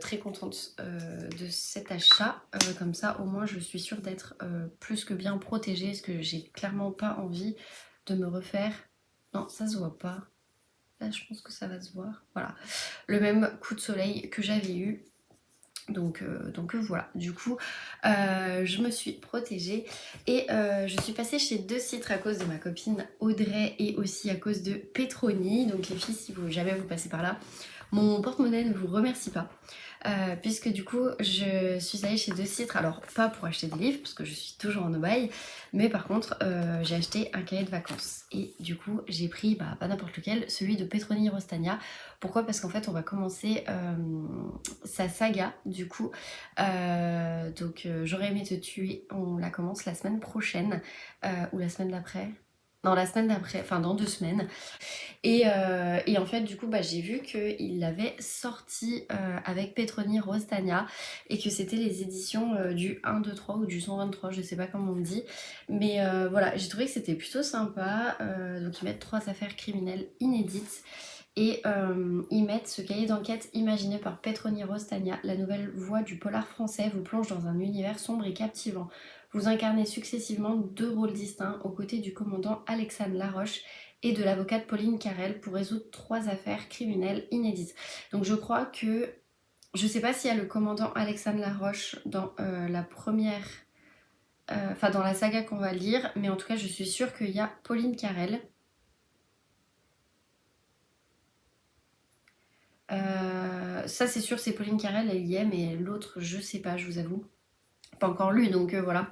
très contente de cet achat. Comme ça, au moins, je suis sûre d'être plus que bien protégée, parce que j'ai clairement pas envie de me refaire... Non, ça se voit pas. Là, je pense que ça va se voir. Voilà, le même coup de soleil que j'avais eu. Donc voilà, du coup je me suis protégée et je suis passée chez Deux Citres à cause de ma copine Audrey et aussi à cause de Petroni. Donc les filles, si jamais vous passez par là, mon porte-monnaie ne vous remercie pas. Puisque du coup je suis allée chez Deux Citres, alors pas pour acheter des livres parce que je suis toujours en aubaine, mais par contre j'ai acheté un cahier de vacances et du coup j'ai pris pas n'importe lequel, celui de Petroni Rostagna. Pourquoi? Parce qu'en fait on va commencer sa saga du coup, donc J'aurais aimé te tuer, on la commence la semaine prochaine ou la semaine d'après. Non, la semaine d'après, enfin dans 2 semaines. Et en fait, du coup, j'ai vu qu'il l'avait sorti avec Petroni Rostagna et que c'était les éditions du 1, 2, 3 ou du 123, je sais pas comment on dit. Mais voilà, j'ai trouvé que c'était plutôt sympa. Donc, ils mettent 3 affaires criminelles inédites. Et ils mettent ce cahier d'enquête imaginé par Petroni Rostagna, la nouvelle voix du polar français vous plonge dans un univers sombre et captivant. Vous incarnez successivement 2 rôles distincts aux côtés du commandant Alexandre Laroche et de l'avocate Pauline Carrel pour résoudre 3 affaires criminelles inédites. Donc je crois que, je sais pas s'il y a le commandant Alexandre Laroche dans la première, enfin dans la saga qu'on va lire, mais en tout cas je suis sûre qu'il y a Pauline Carrel. Ça c'est sûr, c'est Pauline Carrel, elle y est, mais l'autre je sais pas, je vous avoue. Pas encore lu, donc voilà.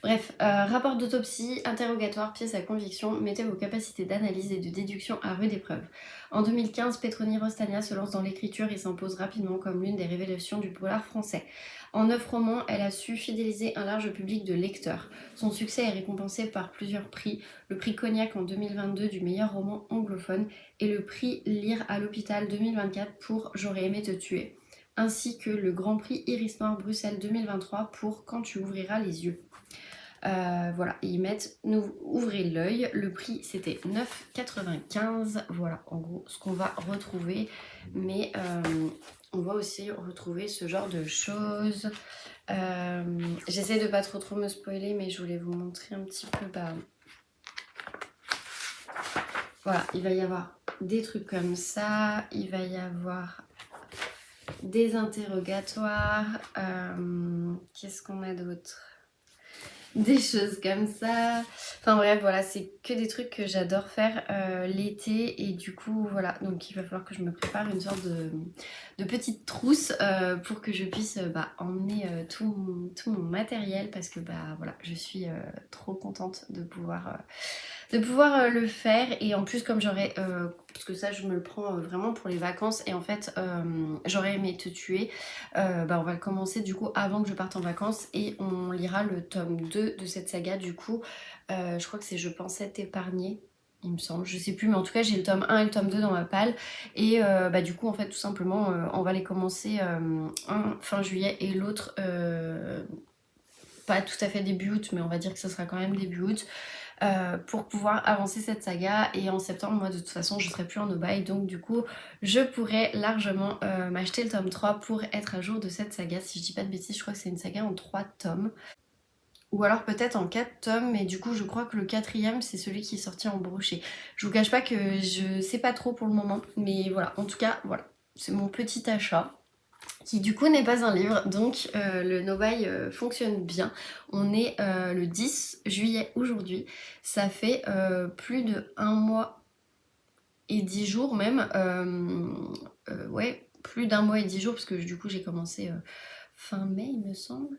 Bref, rapport d'autopsie, interrogatoire, pièce à conviction, mettez vos capacités d'analyse et de déduction à rude épreuve. En 2015, Petroni Rostagna se lance dans l'écriture et s'impose rapidement comme l'une des révélations du polar français. En 9 romans, elle a su fidéliser un large public de lecteurs. Son succès est récompensé par plusieurs prix, le prix Cognac en 2022 du meilleur roman anglophone et le prix Lire à l'hôpital 2024 pour J'aurais aimé te tuer, ainsi que le Grand Prix Iris Noir Bruxelles 2023 pour Quand tu ouvriras les yeux. Voilà, ils mettent ouvrez l'œil. Le prix c'était 9,95. Voilà, en gros ce qu'on va retrouver. Mais on va aussi retrouver ce genre de choses. J'essaie de pas trop me spoiler, mais je voulais vous montrer un petit peu. Voilà, il va y avoir des trucs comme ça. Il va y avoir des interrogatoires. Qu'est-ce qu'on a d'autre? des choses comme ça. Enfin bref, voilà, c'est que des trucs que j'adore faire l'été et du coup, voilà, donc il va falloir que je me prépare une sorte de petite trousse pour que je puisse emmener tout mon matériel parce que voilà, je suis trop contente de pouvoir le faire et en plus comme j'aurais, parce que ça je me le prends vraiment pour les vacances et en fait j'aurais aimé te tuer, on va le commencer du coup avant que je parte en vacances et on lira le tome 2 de cette saga du coup, je crois que c'est Je pensais t'épargner. Il me semble, je sais plus, mais en tout cas j'ai le tome 1 et le tome 2 dans ma palle et du coup en fait tout simplement on va les commencer un fin juillet et l'autre pas tout à fait début août mais on va dire que ce sera quand même début août pour pouvoir avancer cette saga et en septembre moi de toute façon je serai plus en no-buy donc du coup je pourrais largement m'acheter le tome 3 pour être à jour de cette saga si je dis pas de bêtises. Je crois que c'est une saga en 3 tomes ou alors peut-être en 4 tomes mais du coup je crois que le quatrième c'est celui qui est sorti en brochet. Je vous cache pas que je sais pas trop pour le moment mais voilà, en tout cas voilà, c'est mon petit achat qui du coup n'est pas un livre, donc le no-buy fonctionne bien. On est le 10 juillet aujourd'hui, ça fait plus de 1 mois et 10 jours même, ouais, plus d'1 mois et 10 jours parce que du coup j'ai commencé fin mai il me semble.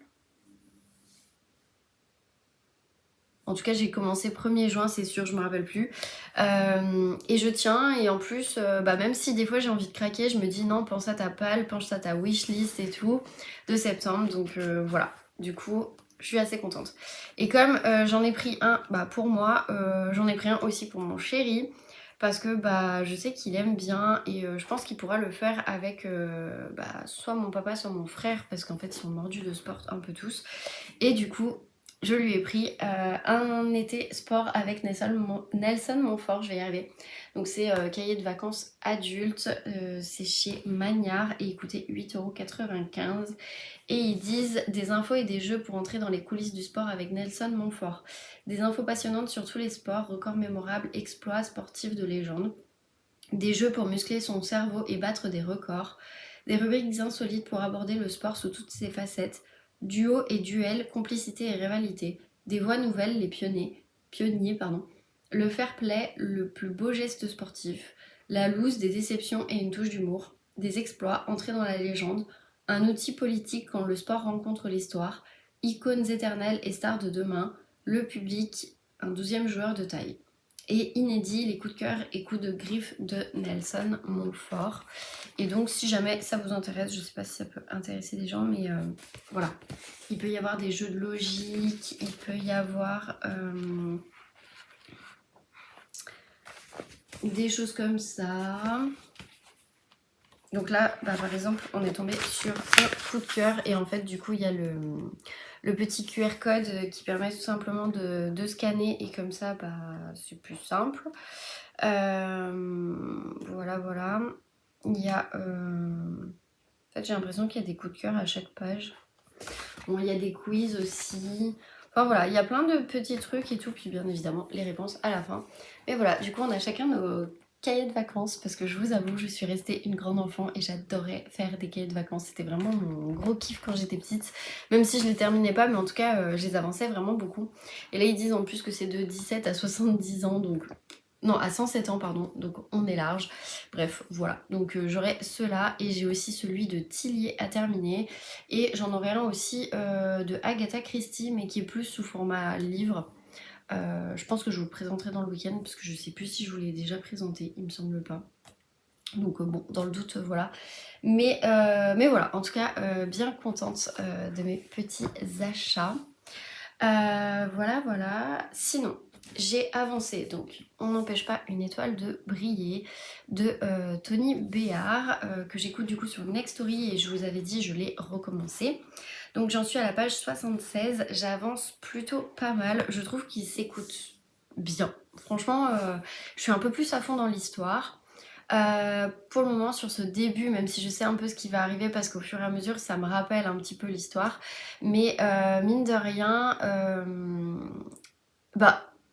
En tout cas, j'ai commencé 1er juin, c'est sûr, je me rappelle plus. Et je tiens, et en plus, même si des fois j'ai envie de craquer, je me dis non, pense à ta palle, pense à ta wishlist et tout, de septembre. Donc voilà, du coup, je suis assez contente. Et comme j'en ai pris un pour moi, j'en ai pris un aussi pour mon chéri. Parce que je sais qu'il aime bien et je pense qu'il pourra le faire avec soit mon papa, soit mon frère. Parce qu'en fait, ils sont mordus de sport un peu tous. Et du coup, je lui ai pris un été sport avec Nelson Montfort, je vais y arriver. Donc c'est cahier de vacances adulte, c'est chez Magnard et il coûtait 8,95 €. Et ils disent des infos et des jeux pour entrer dans les coulisses du sport avec Nelson Montfort. Des infos passionnantes sur tous les sports, records mémorables, exploits sportifs de légende. Des jeux pour muscler son cerveau et battre des records. Des rubriques insolites pour aborder le sport sous toutes ses facettes. Duo et duel, complicité et rivalité. Des voix nouvelles, les pionniers, pardon. Le fair play, le plus beau geste sportif. La loose, des déceptions et une touche d'humour. Des exploits, entrés dans la légende. Un outil politique quand le sport rencontre l'histoire. Icônes éternelles et stars de demain. Le public, un 12e joueur de taille. Et inédit, les coups de cœur et coups de griffe de Nelson Montfort. Et donc si jamais ça vous intéresse, je sais pas si ça peut intéresser des gens, mais voilà. Il peut y avoir des jeux de logique, il peut y avoir des choses comme ça. Donc là, par exemple, on est tombé sur un coup de cœur et en fait du coup il y a le petit QR code qui permet tout simplement de scanner et comme ça c'est plus simple. Voilà. Il y a... En fait j'ai l'impression qu'il y a des coups de cœur à chaque page. Bon, il y a des quiz aussi. Enfin voilà, il y a plein de petits trucs et tout. Puis bien évidemment, les réponses à la fin. Mais voilà, du coup, on a chacun nos cahiers de vacances. Parce que je vous avoue, je suis restée une grande enfant et j'adorais faire des cahiers de vacances. C'était vraiment mon gros kiff quand j'étais petite. Même si je les terminais pas, mais en tout cas, je les avançais vraiment beaucoup. Et là, ils disent en plus que c'est de 17 à 70 ans. Donc non, à 107 ans, pardon, donc on est large. Bref, voilà. Donc j'aurai ceux-là et j'ai aussi celui de Tillier à terminer. Et j'en aurai un aussi de Agatha Christie, mais qui est plus sous format livre. Je pense que je vous le présenterai dans le week-end, parce que je sais plus si je vous l'ai déjà présenté, il me semble pas. Donc bon, dans le doute, voilà. Mais voilà, en tout cas, bien contente de mes petits achats. Voilà. Sinon, j'ai avancé, donc on n'empêche pas une étoile de briller de Tony Béard que j'écoute du coup sur Nextory et je vous avais dit je l'ai recommencé. Donc j'en suis à la page 76, j'avance plutôt pas mal, je trouve qu'il s'écoute bien. Franchement, je suis un peu plus à fond dans l'histoire. Pour le moment sur ce début, même si je sais un peu ce qui va arriver parce qu'au fur et à mesure ça me rappelle un petit peu l'histoire, mais mine de rien,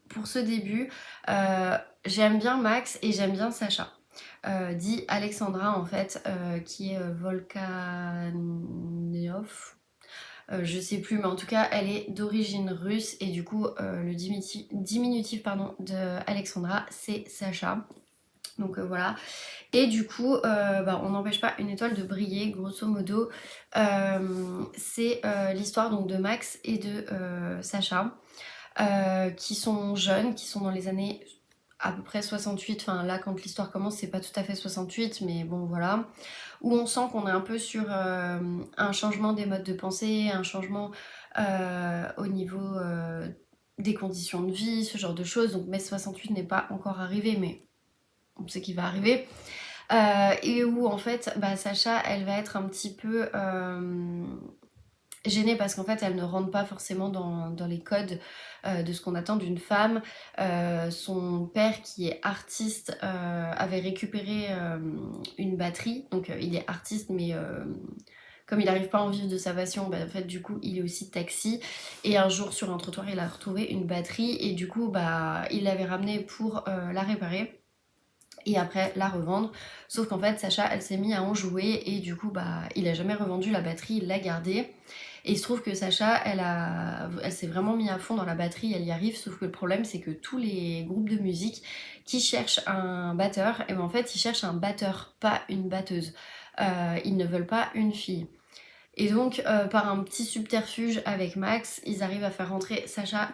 pour ce début, j'aime bien Max et j'aime bien Sacha. Dit Alexandra en fait, qui est Volkaneov. je sais plus, mais en tout cas elle est d'origine russe et du coup le diminutif pardon, de Alexandra c'est Sacha. Donc voilà. Et du coup, bah, on n'empêche pas une étoile de briller, grosso modo. C'est l'histoire donc de Max et de Sacha, qui sont jeunes, qui sont dans les années à peu près 68. Enfin là, quand l'histoire commence, c'est pas tout à fait 68, mais bon voilà. Où on sent qu'on est un peu sur un changement des modes de pensée, un changement au niveau des conditions de vie, ce genre de choses. Donc mai 68 n'est pas encore arrivé, mais on sait qu'il va arriver. Et où en fait bah, Sacha elle va être un petit peu gênée parce qu'en fait elle ne rentre pas forcément dans les codes de ce qu'on attend d'une femme. Son père qui est artiste avait récupéré une batterie, donc il est artiste mais comme il n'arrive pas à en vivre de sa passion, bah, en fait du coup il est aussi taxi et un jour sur un trottoir il a retrouvé une batterie et du coup bah, il l'avait ramenée pour la réparer et après la revendre. Sauf qu'en fait Sacha elle s'est mise à en jouer et du coup bah il a jamais revendu la batterie, il l'a gardée. Et il se trouve que Sacha elle s'est vraiment mise à fond dans la batterie, elle y arrive, sauf que le problème c'est que tous les groupes de musique qui cherchent un batteur, et ben en fait ils cherchent un batteur, pas une batteuse. Ils ne veulent pas une fille. Et donc, par un petit subterfuge avec Max, ils arrivent à faire rentrer Sacha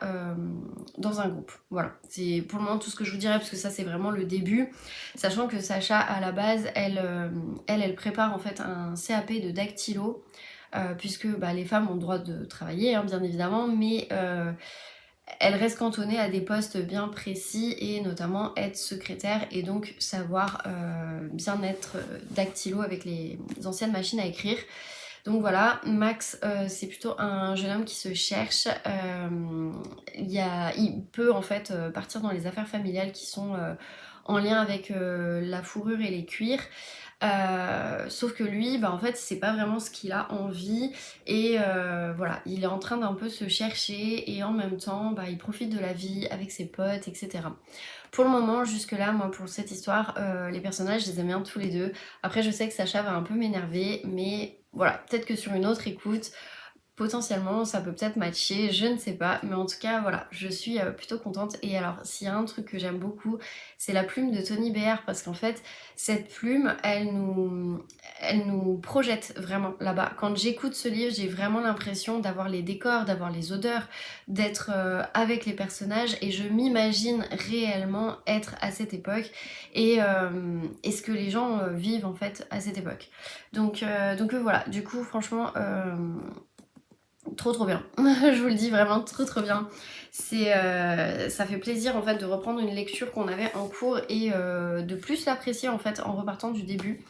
dans un groupe. Voilà, c'est pour le moment tout ce que je vous dirais, parce que ça c'est vraiment le début. Sachant que Sacha, à la base, elle prépare en fait un CAP de dactylo, puisque bah, les femmes ont le droit de travailler, hein, bien évidemment, mais elle reste cantonnée à des postes bien précis, et notamment être secrétaire, et donc savoir bien être dactylo avec les anciennes machines à écrire. Donc voilà, Max, c'est plutôt un jeune homme qui se cherche. Il peut en fait partir dans les affaires familiales qui sont en lien avec la fourrure et les cuirs. Sauf que lui, bah, en fait, c'est pas vraiment ce qu'il a envie. Et voilà, il est en train d'un peu se chercher et en même temps, bah, il profite de la vie avec ses potes, etc. Pour le moment, jusque-là, moi, pour cette histoire, les personnages, je les aime bien tous les deux. Après, je sais que Sacha va un peu m'énerver, mais voilà, peut-être que sur une autre écoute, potentiellement, ça peut peut-être matcher, je ne sais pas. Mais en tout cas, voilà, je suis plutôt contente. Et alors, s'il y a un truc que j'aime beaucoup, c'est la plume de Tony Béard, parce qu'en fait, cette plume, elle nous projette vraiment là-bas. Quand j'écoute ce livre, j'ai vraiment l'impression d'avoir les décors, d'avoir les odeurs, d'être avec les personnages, et je m'imagine réellement être à cette époque et ce que les gens vivent en fait à cette époque. Donc voilà, du coup franchement trop bien. Je vous le dis vraiment trop bien. Ça fait plaisir en fait de reprendre une lecture qu'on avait en cours et de plus l'apprécier en fait en repartant du début.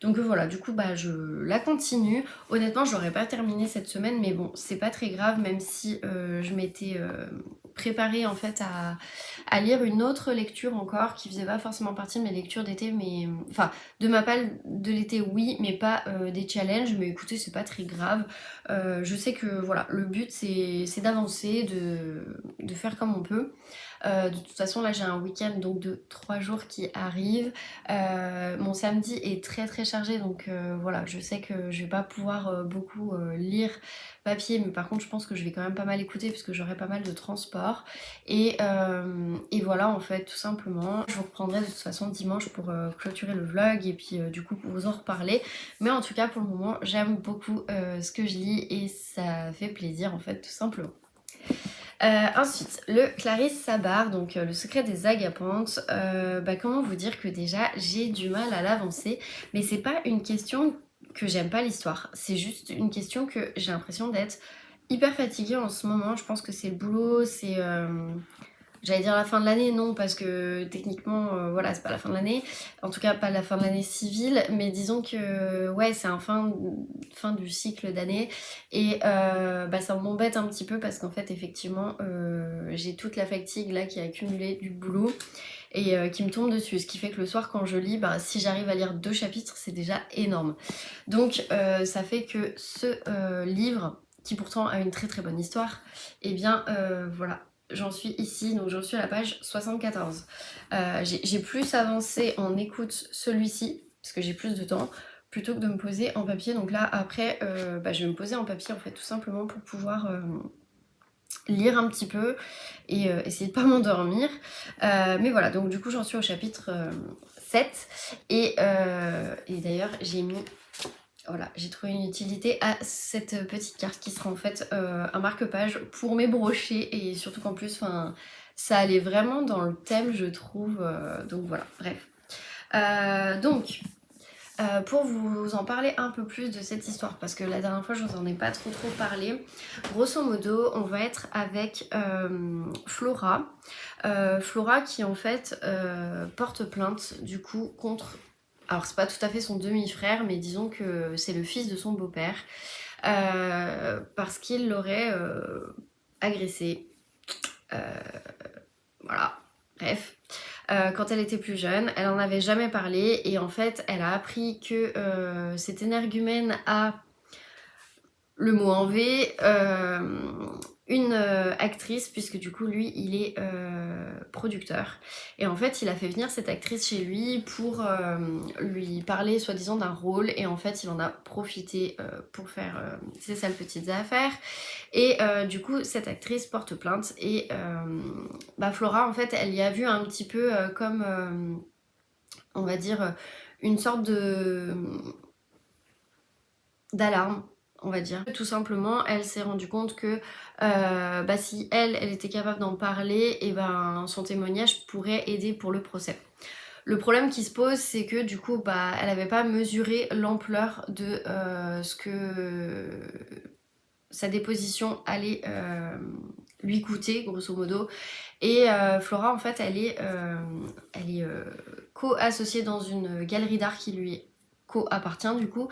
Donc voilà, du coup bah je la continue. Honnêtement, je l'aurais pas terminé cette semaine, mais bon, c'est pas très grave, même si je m'étais préparée en fait à lire une autre lecture encore qui faisait pas forcément partie de mes lectures d'été, mais enfin de ma palle de l'été oui, mais pas des challenges. Mais écoutez, c'est pas très grave. Je sais que voilà, le but c'est d'avancer, de faire comme on peut. De toute façon là j'ai un week-end donc de 3 jours qui arrive. Mon samedi est très chargé, donc voilà, je sais que je vais pas pouvoir beaucoup lire papier, mais par contre je pense que je vais quand même pas mal écouter parce que j'aurai pas mal de transport. Et voilà en fait, tout simplement. Je vous reprendrai de toute façon dimanche pour clôturer le vlog et puis du coup pour vous en reparler. Mais en tout cas pour le moment j'aime beaucoup ce que je lis et ça fait plaisir en fait, tout simplement. Ensuite, le Clarisse Sabard, donc le secret des agapantes. Bah, comment vous dire que déjà j'ai du mal à l'avancer, mais c'est pas une question que j'aime pas l'histoire, c'est juste une question que j'ai l'impression d'être hyper fatiguée en ce moment. Je pense que c'est le boulot, c'est j'allais dire la fin de l'année, non, parce que techniquement, voilà, c'est pas la fin de l'année. En tout cas, pas la fin de l'année civile, mais disons que, ouais, c'est un fin du cycle d'année. Et bah, ça m'embête un petit peu parce qu'en fait, effectivement, j'ai toute la fatigue là qui a accumulé du boulot et qui me tombe dessus. Ce qui fait que le soir, quand je lis, bah, si j'arrive à lire 2 chapitres, c'est déjà énorme. Donc, ça fait que ce livre, qui pourtant a une très bonne histoire, et bien, voilà. J'en suis ici, donc j'en suis à la page 74. J'ai plus avancé en écoute celui-ci, parce que j'ai plus de temps, plutôt que de me poser en papier. Donc là après je vais me poser en papier en fait tout simplement pour pouvoir lire un petit peu et essayer de pas m'endormir. Mais voilà, donc du coup j'en suis au chapitre 7 et d'ailleurs j'ai mis... Voilà, j'ai trouvé une utilité à cette petite carte qui sera en fait un marque-page pour mes brochets et surtout qu'en plus, ça allait vraiment dans le thème, je trouve. Donc voilà, bref. Pour vous en parler un peu plus de cette histoire, parce que la dernière fois je vous en ai pas trop parlé, grosso modo on va être avec Flora. Flora qui en fait porte plainte du coup contre... Alors c'est pas tout à fait son demi-frère, mais disons que c'est le fils de son beau-père, parce qu'il l'aurait agressé. Voilà, bref. Quand elle était plus jeune, elle en avait jamais parlé et en fait elle a appris que cet énergumène a, le mot en V, une actrice, puisque du coup lui il est producteur, et en fait il a fait venir cette actrice chez lui pour lui parler soi-disant d'un rôle, et en fait il en a profité pour faire ses sales petites affaires, et du coup cette actrice porte plainte, et Flora en fait elle y a vu un petit peu comme on va dire une sorte de d'alarme, on va dire. Tout simplement, elle s'est rendue compte que si elle était capable d'en parler, et son témoignage pourrait aider pour le procès. Le problème qui se pose, c'est que du coup, elle n'avait pas mesuré l'ampleur de ce que sa déposition allait lui coûter, grosso modo. Et Flora, en fait, elle est co-associée dans une galerie d'art qui lui appartient du coup,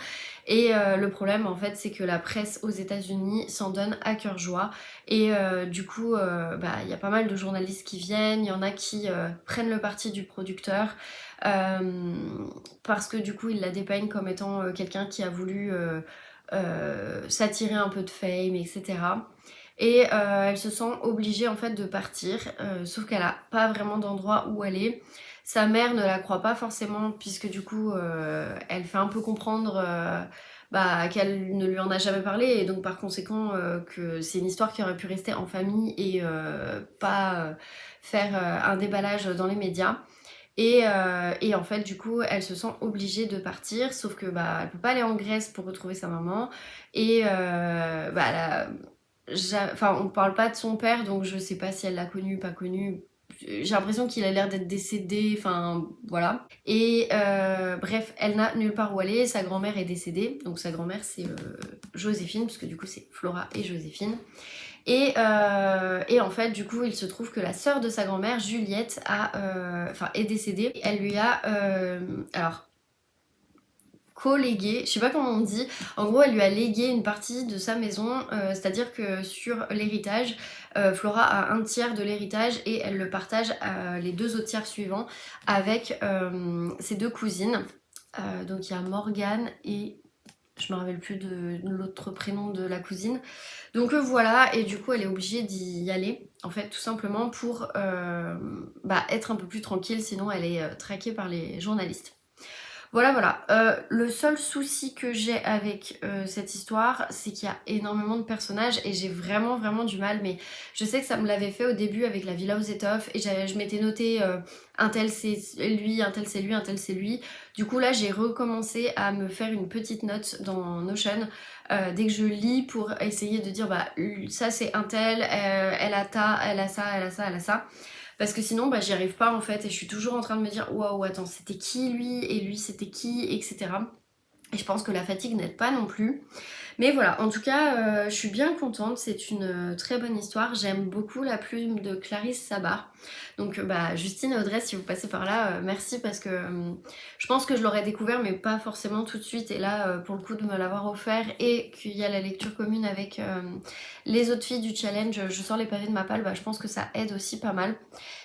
et le problème en fait c'est que la presse aux États-Unis s'en donne à cœur joie, et du coup il y a pas mal de journalistes qui viennent, il y en a qui prennent le parti du producteur parce que du coup ils la dépeignent comme étant quelqu'un qui a voulu s'attirer un peu de fame, etc. Et elle se sent obligée en fait de partir, sauf qu'elle a pas vraiment d'endroit où aller. Sa mère ne la croit pas forcément, puisque du coup elle fait un peu comprendre qu'elle ne lui en a jamais parlé, et donc par conséquent que c'est une histoire qui aurait pu rester en famille et pas faire un déballage dans les médias. Et en fait du coup elle se sent obligée de partir, sauf que elle peut pas aller en Grèce pour retrouver sa maman, et on parle pas de son père, donc je sais pas si elle l'a connu, pas connu. J'ai l'impression qu'il a l'air d'être décédé, enfin voilà. Et bref, elle n'a nulle part où aller, sa grand-mère est décédée, donc sa grand-mère c'est Joséphine, parce que du coup c'est Flora et Joséphine. Et en fait du coup il se trouve que la sœur de sa grand-mère, Juliette, est décédée. Elle lui a co-légué, je sais pas comment on dit, en gros elle lui a légué une partie de sa maison, c'est-à-dire que sur l'héritage, Flora a un tiers de l'héritage et elle le partage les 2 autres tiers suivants avec ses 2 cousines. Donc il y a Morgane et je me rappelle plus de l'autre prénom de la cousine. Donc voilà, et du coup elle est obligée d'y aller, en fait, tout simplement pour être un peu plus tranquille, sinon elle est traquée par les journalistes. Voilà. Le seul souci que j'ai avec cette histoire, c'est qu'il y a énormément de personnages et j'ai vraiment du mal, mais je sais que ça me l'avait fait au début avec la Villa aux étoffes, et je m'étais noté un tel c'est lui, un tel c'est lui, un tel c'est lui. Du coup là j'ai recommencé à me faire une petite note dans Notion dès que je lis, pour essayer de dire ça c'est un tel, elle a ça, elle a ça. Parce que sinon j'y arrive pas en fait, et je suis toujours en train de me dire waouh, attends, c'était qui lui, et lui c'était qui, etc. Et je pense que la fatigue n'aide pas non plus. Mais voilà, en tout cas, je suis bien contente, c'est une très bonne histoire. J'aime beaucoup la plume de Clarisse Sabar. Donc Justine et Audrey, si vous passez par là, merci, parce que je pense que je l'aurais découvert, mais pas forcément tout de suite. Et là, pour le coup, de me l'avoir offert, et qu'il y a la lecture commune avec les autres filles du challenge, je sors les pavés de ma palle, je pense que ça aide aussi pas mal.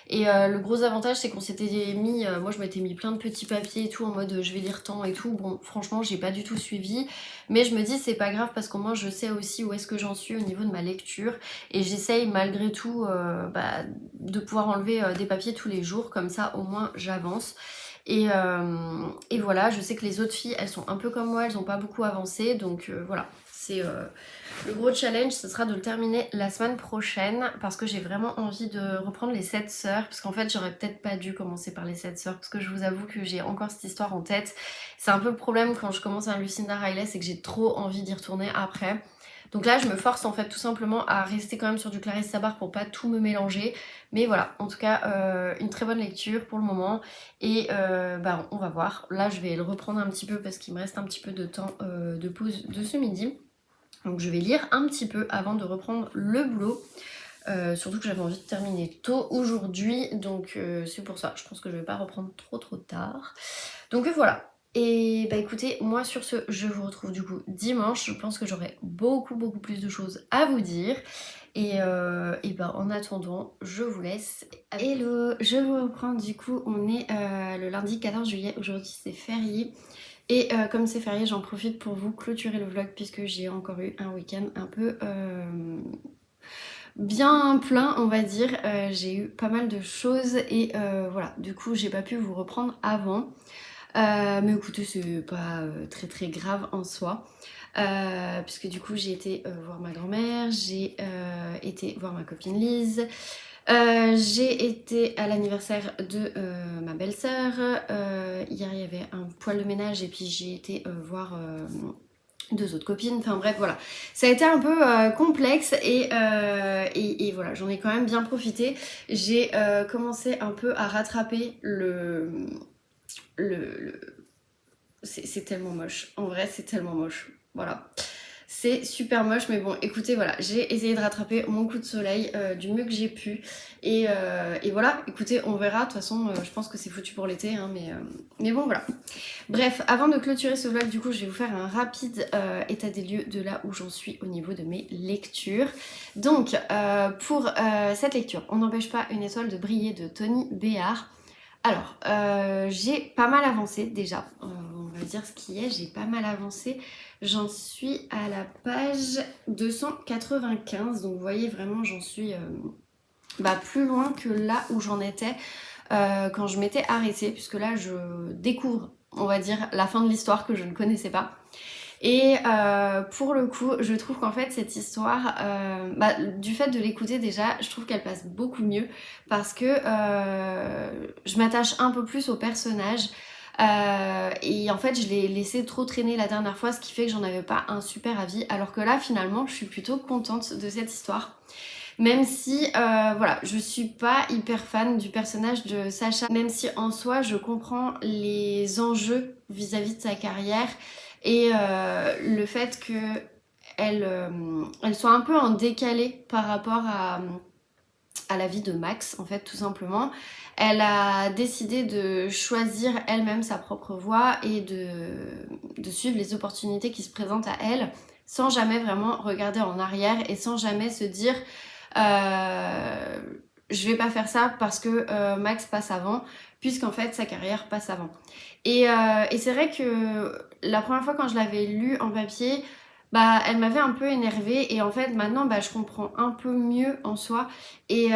Et le gros avantage, c'est qu'on s'était mis, moi je m'étais mis plein de petits papiers et tout, en mode je vais lire tant et tout. Bon, franchement, j'ai pas du tout suivi, mais je me dis c'est pas grave, parce qu'au moins je sais aussi où est-ce que j'en suis au niveau de ma lecture, et j'essaye malgré tout de pouvoir enlever des papiers tous les jours, comme ça au moins j'avance. Et voilà, je sais que les autres filles, elles sont un peu comme moi, elles n'ont pas beaucoup avancé, donc voilà. C'est le gros challenge, ce sera de le terminer la semaine prochaine parce que j'ai vraiment envie de reprendre les 7 sœurs, parce qu'en fait j'aurais peut-être pas dû commencer par les 7 sœurs parce que je vous avoue que j'ai encore cette histoire en tête. C'est un peu le problème quand je commence un Lucinda Riley, c'est que j'ai trop envie d'y retourner après. Donc là je me force en fait tout simplement à rester quand même sur du Clarisse Sabar pour pas tout me mélanger. Mais voilà, en tout cas une très bonne lecture pour le moment. Et bah, on va voir. Là je vais le reprendre un petit peu parce qu'il me reste un petit peu de temps de pause de ce midi. Donc je vais lire un petit peu avant de reprendre le boulot. Surtout que j'avais envie de terminer tôt aujourd'hui. Donc c'est pour ça. Je pense que je vais pas reprendre trop tard. Donc voilà. Et bah écoutez, moi sur ce, je vous retrouve du coup dimanche. Je pense que j'aurai beaucoup plus de choses à vous dire. Et bah en attendant, je vous laisse. Hello, je vous reprends du coup. On est le lundi 14 juillet. Aujourd'hui c'est férié. Et comme c'est férié, j'en profite pour vous clôturer le vlog puisque j'ai encore eu un week-end un peu bien plein, on va dire. J'ai eu pas mal de choses et voilà, du coup j'ai pas pu vous reprendre avant. Mais écoutez, c'est pas très grave en soi. Puisque du coup j'ai été voir ma grand-mère, j'ai été voir ma copine Lise. J'ai été à l'anniversaire de ma belle-sœur. Hier il y avait un poil de ménage et puis j'ai été voir deux autres copines. Enfin bref voilà. Ça a été un peu complexe et voilà, j'en ai quand même bien profité. J'ai commencé un peu à rattraper c'est tellement moche. En vrai c'est tellement moche. Voilà. C'est super moche, mais bon, écoutez, voilà, j'ai essayé de rattraper mon coup de soleil du mieux que j'ai pu. Et voilà, écoutez, on verra. De toute façon, je pense que c'est foutu pour l'été, hein, mais bon, voilà. Bref, avant de clôturer ce vlog, du coup, je vais vous faire un rapide état des lieux de là où j'en suis au niveau de mes lectures. Donc, pour cette lecture, On n'empêche pas une étoile de briller de Tony Béard. Alors, j'ai pas mal avancé déjà, on va dire ce qui est, j'ai pas mal avancé. J'en suis à la page 295, donc vous voyez vraiment j'en suis plus loin que là où j'en étais quand je m'étais arrêtée, puisque là je découvre, on va dire, la fin de l'histoire que je ne connaissais pas. Et pour le coup, je trouve qu'en fait cette histoire, du fait de l'écouter déjà, je trouve qu'elle passe beaucoup mieux parce que je m'attache un peu plus au personnage. Et en fait je l'ai laissé trop traîner la dernière fois, ce qui fait que j'en avais pas un super avis, alors que là finalement je suis plutôt contente de cette histoire. Même si voilà, je suis pas hyper fan du personnage de Sacha, même si en soi je comprends les enjeux vis-à-vis de sa carrière et le fait que elle soit un peu en décalé par rapport à la vie de Max, en fait, tout simplement. Elle a décidé de choisir elle-même sa propre voie et de suivre les opportunités qui se présentent à elle sans jamais vraiment regarder en arrière et sans jamais se dire je vais pas faire ça parce que Max passe avant, puisqu'en fait sa carrière passe avant. Et c'est vrai que la première fois quand je l'avais lu en papier, elle m'avait un peu énervée et en fait maintenant je comprends un peu mieux en soi et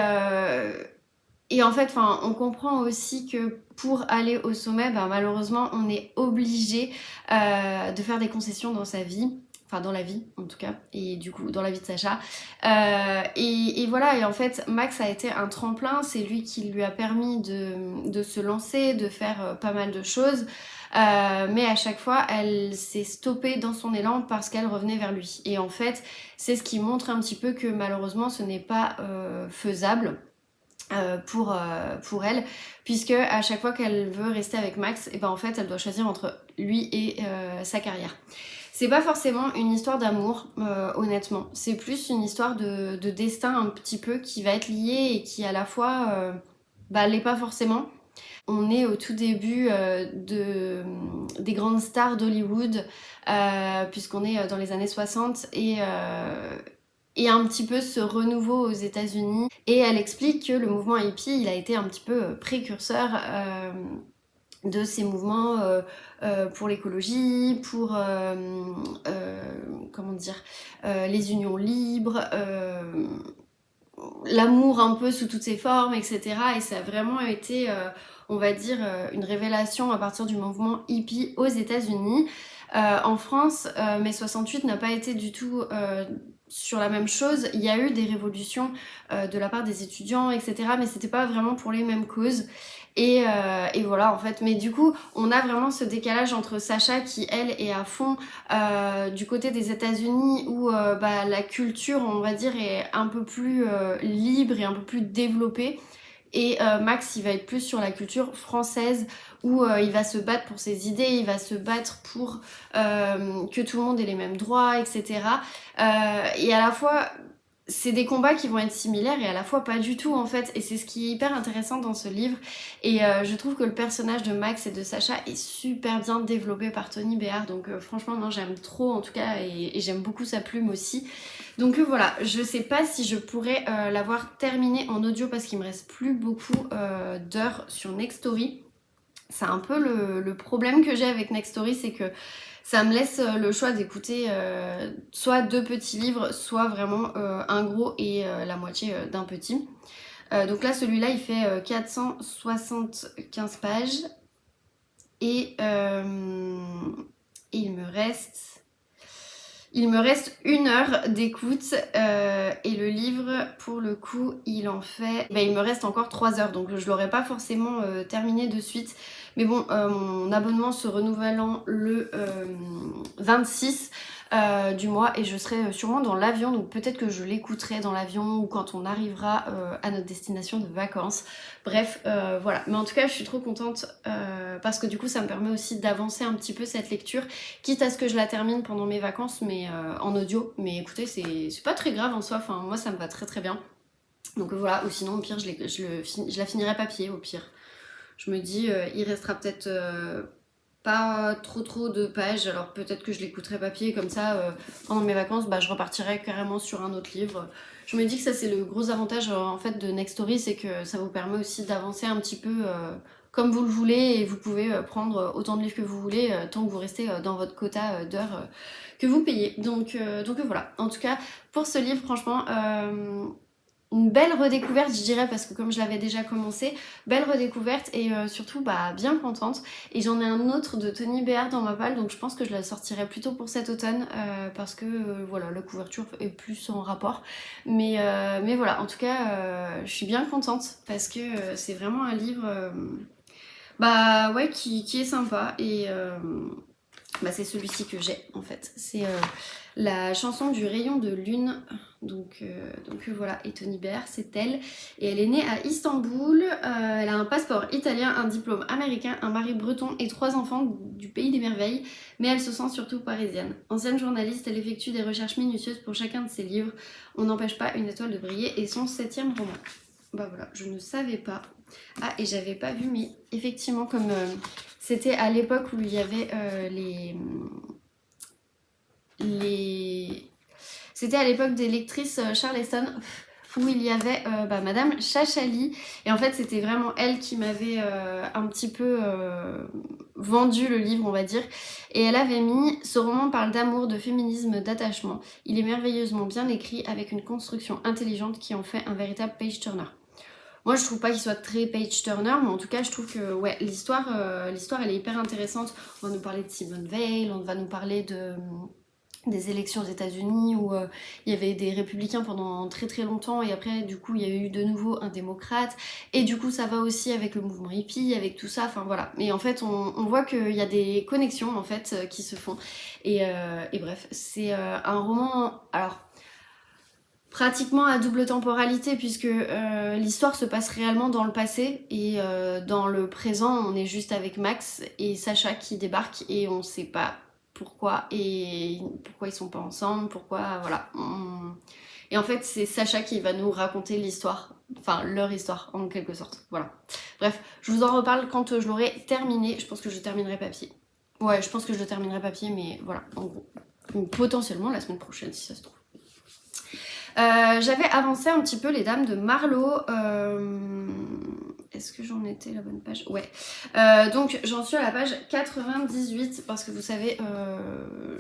en fait on comprend aussi que pour aller au sommet malheureusement on est obligé de faire des concessions dans sa vie, enfin dans la vie en tout cas, et du coup dans la vie de Sacha et voilà. Et en fait Max a été un tremplin, c'est lui qui lui a permis de se lancer, de faire pas mal de choses. Mais à chaque fois elle s'est stoppée dans son élan parce qu'elle revenait vers lui, et en fait c'est ce qui montre un petit peu que malheureusement ce n'est pas faisable pour elle, puisque à chaque fois qu'elle veut rester avec Max, et en fait elle doit choisir entre lui et sa carrière. C'est pas forcément une histoire d'amour, honnêtement, c'est plus une histoire de destin un petit peu qui va être lié et qui à la fois l'est pas forcément. On est au tout début des grandes stars d'Hollywood, puisqu'on est dans les années 60 et un petit peu ce renouveau aux États-Unis. Et elle explique que le mouvement hippie, il a été un petit peu précurseur de ces mouvements pour l'écologie, pour comment dire, les unions libres. l'amour un peu sous toutes ses formes, etc. Et ça a vraiment été, on va dire, une révélation à partir du mouvement hippie aux États-Unis. En France, mai 68 n'a pas été du tout sur la même chose. Il y a eu des révolutions de la part des étudiants, etc. Mais c'était pas vraiment pour les mêmes causes. Et voilà en fait, mais du coup on a vraiment ce décalage entre Sacha qui elle est à fond du côté des États-Unis où bah, la culture on va dire est un peu plus libre et un peu plus développée, et Max il va être plus sur la culture française où il va se battre pour ses idées, il va se battre pour que tout le monde ait les mêmes droits, etc. Et à la fois c'est des combats qui vont être similaires et à la fois pas du tout en fait, et c'est ce qui est hyper intéressant dans ce livre. Et je trouve que le personnage de Max et de Sacha est super bien développé par Tony Béard, donc franchement moi j'aime trop en tout cas, et j'aime beaucoup sa plume aussi. Donc voilà, je sais pas si je pourrais l'avoir terminé en audio parce qu'il me reste plus beaucoup d'heures sur Nextory. C'est un peu le problème que j'ai avec Nextory, c'est que ça me laisse le choix d'écouter soit 2 petits livres, soit vraiment un gros et la moitié d'un petit. Donc là, celui-là, il fait 475 pages. Et il me reste 1 heure d'écoute. Et le livre, pour le coup, il en fait... Ben, il me reste encore 3 heures, donc je l'aurais pas forcément terminé de suite. Mais bon, mon abonnement se renouvelant le 26 du mois, et je serai sûrement dans l'avion, donc peut-être que je l'écouterai dans l'avion ou quand on arrivera à notre destination de vacances. Bref, voilà. Mais en tout cas, je suis trop contente parce que du coup, ça me permet aussi d'avancer un petit peu cette lecture, quitte à ce que je la termine pendant mes vacances, mais en audio. Mais écoutez, c'est pas très grave en soi, enfin, moi ça me va très très bien. Donc voilà, ou sinon au pire, je la finirai papier au pire. Je me dis, il restera peut-être pas trop de pages, alors peut-être que je l'écouterai papier, comme ça, pendant mes vacances, bah, je repartirai carrément sur un autre livre. Je me dis que ça c'est le gros avantage en fait de Nextory, c'est que ça vous permet aussi d'avancer un petit peu comme vous le voulez, et vous pouvez prendre autant de livres que vous voulez, tant que vous restez dans votre quota d'heures que vous payez. Donc voilà, en tout cas, pour ce livre, franchement... une belle redécouverte, je dirais, parce que comme je l'avais déjà commencé, belle redécouverte, et surtout bah, bien contente. Et j'en ai un autre de Tony Béard dans ma palle, donc je pense que je la sortirai plutôt pour cet automne parce que voilà, la couverture est plus en rapport. Mais voilà, en tout cas, je suis bien contente parce que c'est vraiment un livre bah ouais, qui est sympa, et bah, c'est celui-ci que j'ai en fait. C'est la chanson du rayon de lune. Donc voilà, et Tony Béard, c'est elle. Et elle est née à Istanbul. Elle a un passeport italien, un diplôme américain, un mari breton et 3 enfants du pays des merveilles. Mais elle se sent surtout parisienne. Ancienne journaliste, elle effectue des recherches minutieuses pour chacun de ses livres. On n'empêche pas une étoile de briller, et son 7e roman. Bah voilà, je ne savais pas. Ah, et j'avais pas vu, mais effectivement, comme c'était à l'époque où il y avait c'était à l'époque des lectrices Charleston, où il y avait Madame Chachali. Et en fait, c'était vraiment elle qui m'avait un petit peu vendu le livre, on va dire. Et elle avait mis: ce roman parle d'amour, de féminisme, d'attachement. Il est merveilleusement bien écrit, avec une construction intelligente qui en fait un véritable page-turner. Moi je trouve pas qu'il soit très page-turner, mais en tout cas je trouve que ouais, l'histoire elle est hyper intéressante. On va nous parler de Simone Veil, on va nous parler des élections aux États-Unis où il y avait des républicains pendant très très longtemps, et après du coup il y a eu de nouveau un démocrate, et du coup ça va aussi avec le mouvement hippie, avec tout ça, enfin voilà. Mais en fait on voit qu'il y a des connexions en fait qui se font, et bref, c'est un roman, alors pratiquement à double temporalité, puisque l'histoire se passe réellement dans le passé, et dans le présent on est juste avec Max et Sacha qui débarquent, et on sait pas pourquoi, et pourquoi ils sont pas ensemble, pourquoi, voilà. Et en fait c'est Sacha qui va nous raconter l'histoire, enfin leur histoire en quelque sorte, voilà. Bref, je vous en reparle quand je l'aurai terminé. Je pense que je terminerai papier. Ouais, je pense que je le terminerai papier, mais voilà, en gros. Donc, potentiellement la semaine prochaine si ça se trouve. J'avais avancé un petit peu les Dames de Marlowe est-ce que j'en étais la bonne page? Ouais. Donc j'en suis à la page 98 parce que vous savez,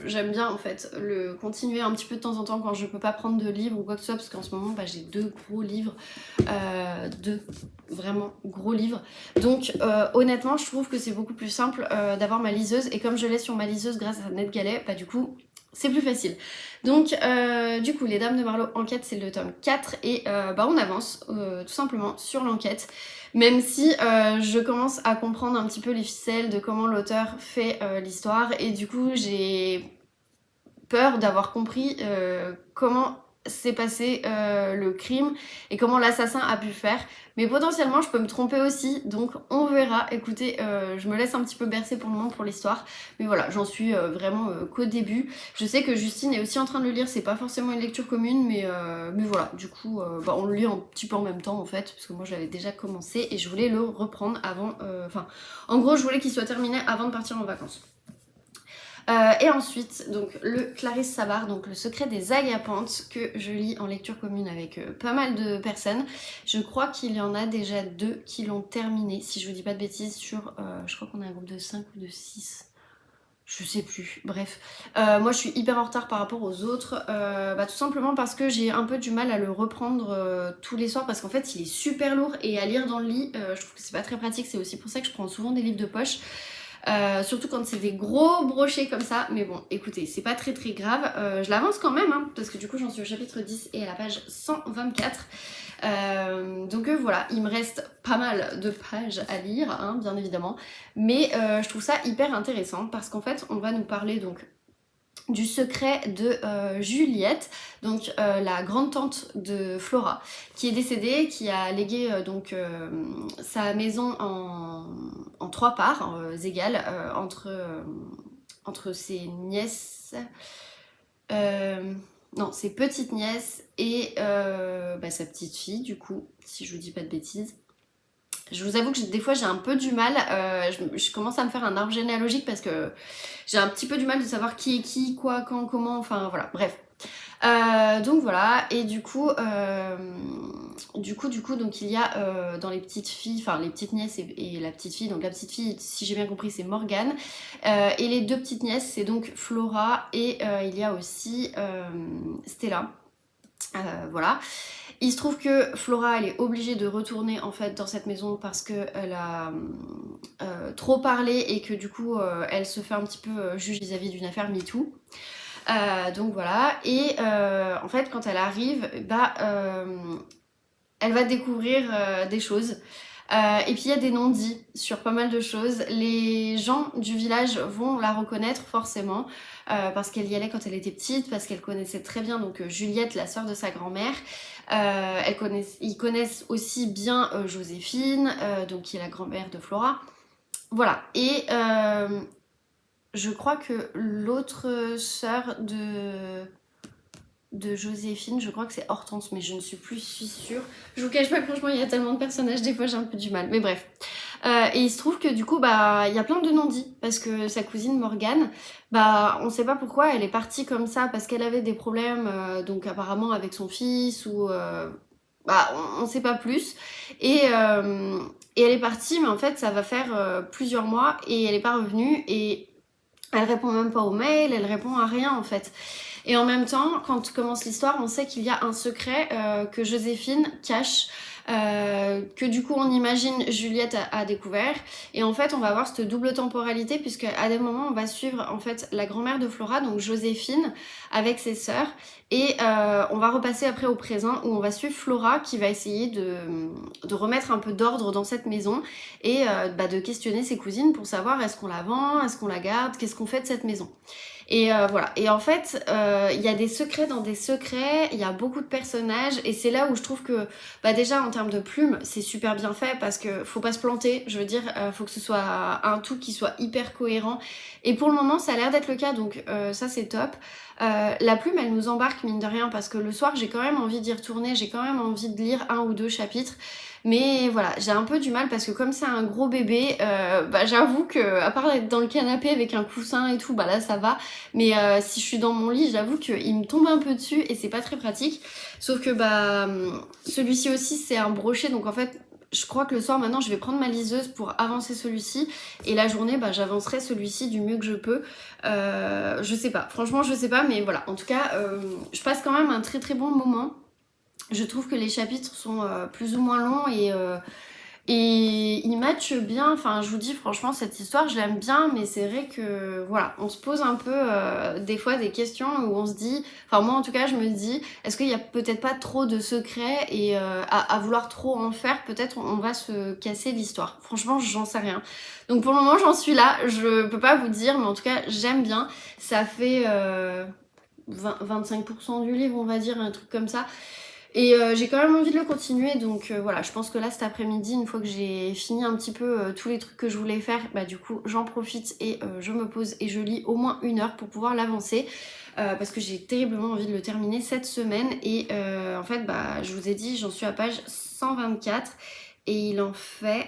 j'aime bien en fait le continuer un petit peu de temps en temps quand je peux pas prendre de livres ou quoi que ce soit parce qu'en ce moment bah, j'ai 2 gros livres, 2 vraiment gros livres. Donc honnêtement je trouve que c'est beaucoup plus simple d'avoir ma liseuse et comme je l'ai sur ma liseuse grâce à NetGalley, bah du coup c'est plus facile. Donc du coup les Dames de Marlowe enquête c'est le tome 4 et bah on avance tout simplement sur l'enquête. Même si je commence à comprendre un petit peu les ficelles de comment l'auteur fait l'histoire et du coup j'ai peur d'avoir compris comment s'est passé le crime et comment l'assassin a pu faire. Mais potentiellement je peux me tromper aussi, donc on verra. Écoutez, je me laisse un petit peu bercer pour le moment pour l'histoire. Mais voilà, j'en suis vraiment qu'au début. Je sais que Justine est aussi en train de le lire, c'est pas forcément une lecture commune, mais voilà, du coup bah, on le lit un petit peu en même temps en fait, parce que moi je l'avais déjà commencé et je voulais le reprendre avant, enfin en gros je voulais qu'il soit terminé avant de partir en vacances. Et ensuite, donc le Clarisse Sabard, donc le secret des agapantes, que je lis en lecture commune avec pas mal de personnes. Je crois qu'il y en a déjà 2 qui l'ont terminé, si je vous dis pas de bêtises, sur, je crois qu'on a un groupe de 5 ou de 6. Je sais plus, bref. Moi je suis hyper en retard par rapport aux autres, bah, tout simplement parce que j'ai un peu du mal à le reprendre tous les soirs parce qu'en fait il est super lourd et à lire dans le lit, je trouve que c'est pas très pratique, c'est aussi pour ça que je prends souvent des livres de poche. Surtout quand c'est des gros brochets comme ça, mais bon écoutez c'est pas très très grave, je l'avance quand même hein, parce que du coup j'en suis au chapitre 10 et à la page 124. Donc voilà, il me reste pas mal de pages à lire hein, bien évidemment, mais je trouve ça hyper intéressant parce qu'en fait on va nous parler donc du secret de Juliette, donc la grande-tante de Flora, qui est décédée, qui a légué donc sa maison en 3 parts égales entre ses nièces, non, ses petites nièces et bah, sa petite fille du coup, si je vous dis pas de bêtises. Je vous avoue que des fois j'ai un peu du mal, je commence à me faire un arbre généalogique parce que j'ai un petit peu du mal de savoir qui est qui, quoi, quand, comment, enfin voilà, bref. Donc voilà, et du coup, donc il y a dans les petites filles, enfin les petites nièces et la petite fille, donc la petite fille, si j'ai bien compris, c'est Morgane, et les 2 petites nièces, c'est donc Flora, et il y a aussi Stella, voilà. Il se trouve que Flora elle est obligée de retourner en fait dans cette maison parce qu'elle a trop parlé et que du coup elle se fait un petit peu juge vis-à-vis d'une affaire MeToo. Donc voilà, et en fait quand elle arrive, bah elle va découvrir des choses. Et puis il y a des non-dits sur pas mal de choses. Les gens du village vont la reconnaître forcément parce qu'elle y allait quand elle était petite, parce qu'elle connaissait très bien donc Juliette, la sœur de sa grand-mère. Ils connaissent aussi bien Joséphine, donc qui est la grand-mère de Flora. Voilà, et je crois que l'autre sœur de Joséphine, je crois que c'est Hortense, mais je ne suis plus sûre. Je vous cache pas que franchement il y a tellement de personnages, des fois j'ai un peu du mal, mais bref. Et il se trouve que du coup bah il y a plein de non-dits, parce que sa cousine Morgane, bah on sait pas pourquoi elle est partie comme ça, parce qu'elle avait des problèmes, donc apparemment avec son fils, ou bah on sait pas plus. Et elle est partie, mais en fait ça va faire plusieurs mois, et elle est pas revenue, et elle répond même pas aux mails, elle répond à rien en fait. Et en même temps, quand commence l'histoire, on sait qu'il y a un secret que Joséphine cache, que du coup on imagine Juliette a découvert. Et en fait, on va avoir cette double temporalité puisque à des moments, on va suivre en fait la grand-mère de Flora, donc Joséphine, avec ses sœurs. Et on va repasser après au présent où on va suivre Flora qui va essayer de remettre un peu d'ordre dans cette maison et bah, de questionner ses cousines pour savoir est-ce qu'on la vend, est-ce qu'on la garde, qu'est-ce qu'on fait de cette maison. Et voilà, et en fait il y a des secrets dans des secrets, il y a beaucoup de personnages et c'est là où je trouve que bah déjà en termes de plumes c'est super bien fait parce que faut pas se planter, je veux dire faut que ce soit un tout qui soit hyper cohérent et pour le moment ça a l'air d'être le cas donc ça c'est top. La plume elle nous embarque mine de rien parce que le soir j'ai quand même envie d'y retourner, j'ai quand même envie de lire 1 ou 2 chapitres. Mais voilà, j'ai un peu du mal parce que comme c'est un gros bébé, bah j'avoue que à part être dans le canapé avec un coussin et tout, bah là ça va. Mais si je suis dans mon lit, j'avoue qu'il me tombe un peu dessus et c'est pas très pratique. Sauf que bah celui-ci aussi c'est un brochet, donc en fait je crois que le soir maintenant je vais prendre ma liseuse pour avancer celui-ci et la journée bah, j'avancerai celui-ci du mieux que je peux. Je sais pas, franchement je sais pas, mais voilà, en tout cas je passe quand même un très très bon moment. Je trouve que les chapitres sont plus ou moins longs et il match bien, enfin je vous dis franchement cette histoire je l'aime bien, mais c'est vrai que voilà, on se pose un peu des fois des questions où on se dit, enfin moi en tout cas je me dis, est-ce qu'il y a peut-être pas trop de secrets et à vouloir trop en faire, peut-être on va se casser l'histoire. Franchement j'en sais rien. Donc pour le moment j'en suis là, je peux pas vous dire, mais en tout cas j'aime bien. Ça fait 25% du livre on va dire, un truc comme ça. Et j'ai quand même envie de le continuer, donc voilà, je pense que là cet après-midi, une fois que j'ai fini un petit peu tous les trucs que je voulais faire, bah du coup j'en profite et je me pose et je lis au moins 1 heure pour pouvoir l'avancer. Parce que j'ai terriblement envie de le terminer cette semaine et en fait bah je vous ai dit j'en suis à page 124 et il en fait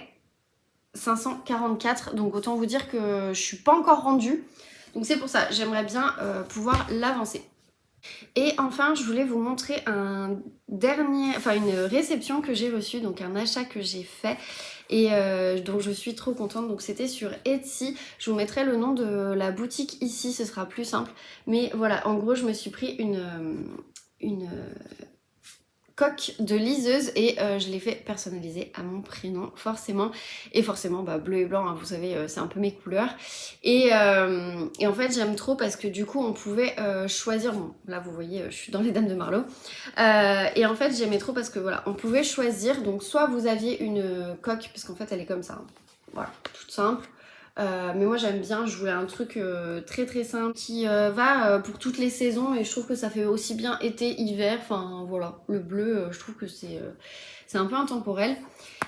544, donc autant vous dire que je suis pas encore rendue, donc c'est pour ça j'aimerais bien pouvoir l'avancer. Et enfin, je voulais vous montrer une réception que j'ai reçue, donc un achat que j'ai fait et dont je suis trop contente. Donc c'était sur Etsy. Je vous mettrai le nom de la boutique ici, ce sera plus simple. Mais voilà, en gros, je me suis pris une coque de liseuse et je l'ai fait personnaliser à mon prénom forcément, et forcément bah, bleu et blanc hein, vous savez c'est un peu mes couleurs et en fait j'aime trop parce que du coup on pouvait choisir, bon là vous voyez je suis dans les dames de Marlowe et en fait j'aimais trop parce que voilà on pouvait choisir, donc soit vous aviez une coque parce qu'en fait elle est comme ça hein. Voilà, toute simple. Mais moi j'aime bien, je voulais un truc très très simple qui va pour toutes les saisons et je trouve que ça fait aussi bien été, hiver, enfin voilà, le bleu je trouve que c'est un peu intemporel.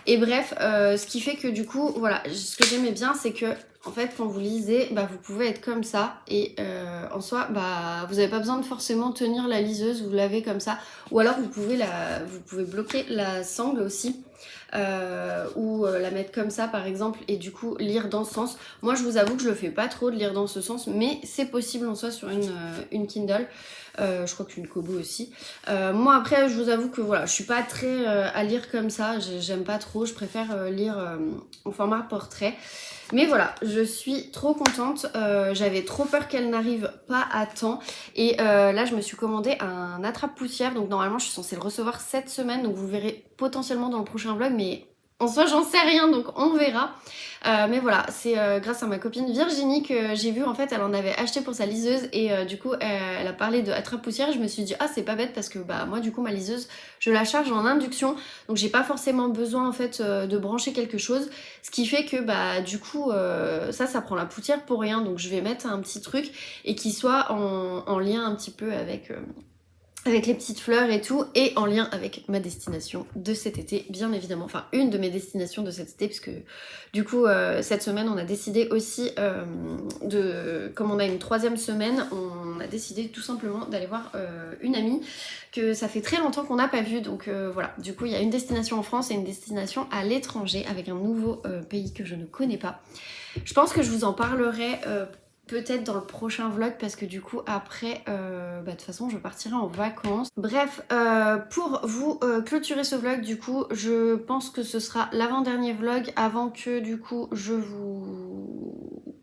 Et bref, ce qui fait que du coup, voilà, ce que j'aimais bien c'est que en fait quand vous lisez, bah, vous pouvez être comme ça et en soi, bah, vous n'avez pas besoin de forcément tenir la liseuse, vous l'avez comme ça, ou alors vous pouvez bloquer la sangle aussi. Ou la mettre comme ça par exemple et du coup lire dans ce sens. Moi je vous avoue que je le fais pas trop de lire dans ce sens, mais c'est possible en soi sur une Kindle. Je crois qu'une Kobo aussi. Moi après je vous avoue que voilà, je suis pas très à lire comme ça, j'aime pas trop, je préfère lire au format portrait. Mais voilà, je suis trop contente, j'avais trop peur qu'elle n'arrive pas à temps et là je me suis commandé un attrape-poussière, donc normalement je suis censée le recevoir cette semaine, donc vous verrez potentiellement dans le prochain vlog, mais en soi j'en sais rien donc on verra. Mais voilà, c'est grâce à ma copine Virginie que j'ai vu, en fait elle en avait acheté pour sa liseuse et du coup elle a parlé de attrape-poussière et je me suis dit ah c'est pas bête parce que bah moi du coup ma liseuse je la charge en induction, donc j'ai pas forcément besoin en fait de brancher quelque chose, ce qui fait que bah du coup ça prend la poussière pour rien, donc je vais mettre un petit truc et qui soit en lien un petit peu avec les petites fleurs et tout, et en lien avec ma destination de cet été, bien évidemment. Enfin, une de mes destinations de cet été, parce que du coup, cette semaine, on a décidé aussi comme on a une 3e semaine, on a décidé tout simplement d'aller voir une amie que ça fait très longtemps qu'on n'a pas vue. Donc voilà, du coup, il y a une destination en France et une destination à l'étranger, avec un nouveau pays que je ne connais pas. Je pense que je vous en parlerai peut-être dans le prochain vlog parce que du coup après de toute façon je partirai en vacances. Bref, pour vous clôturer ce vlog, du coup je pense que ce sera l'avant-dernier vlog avant que du coup je vous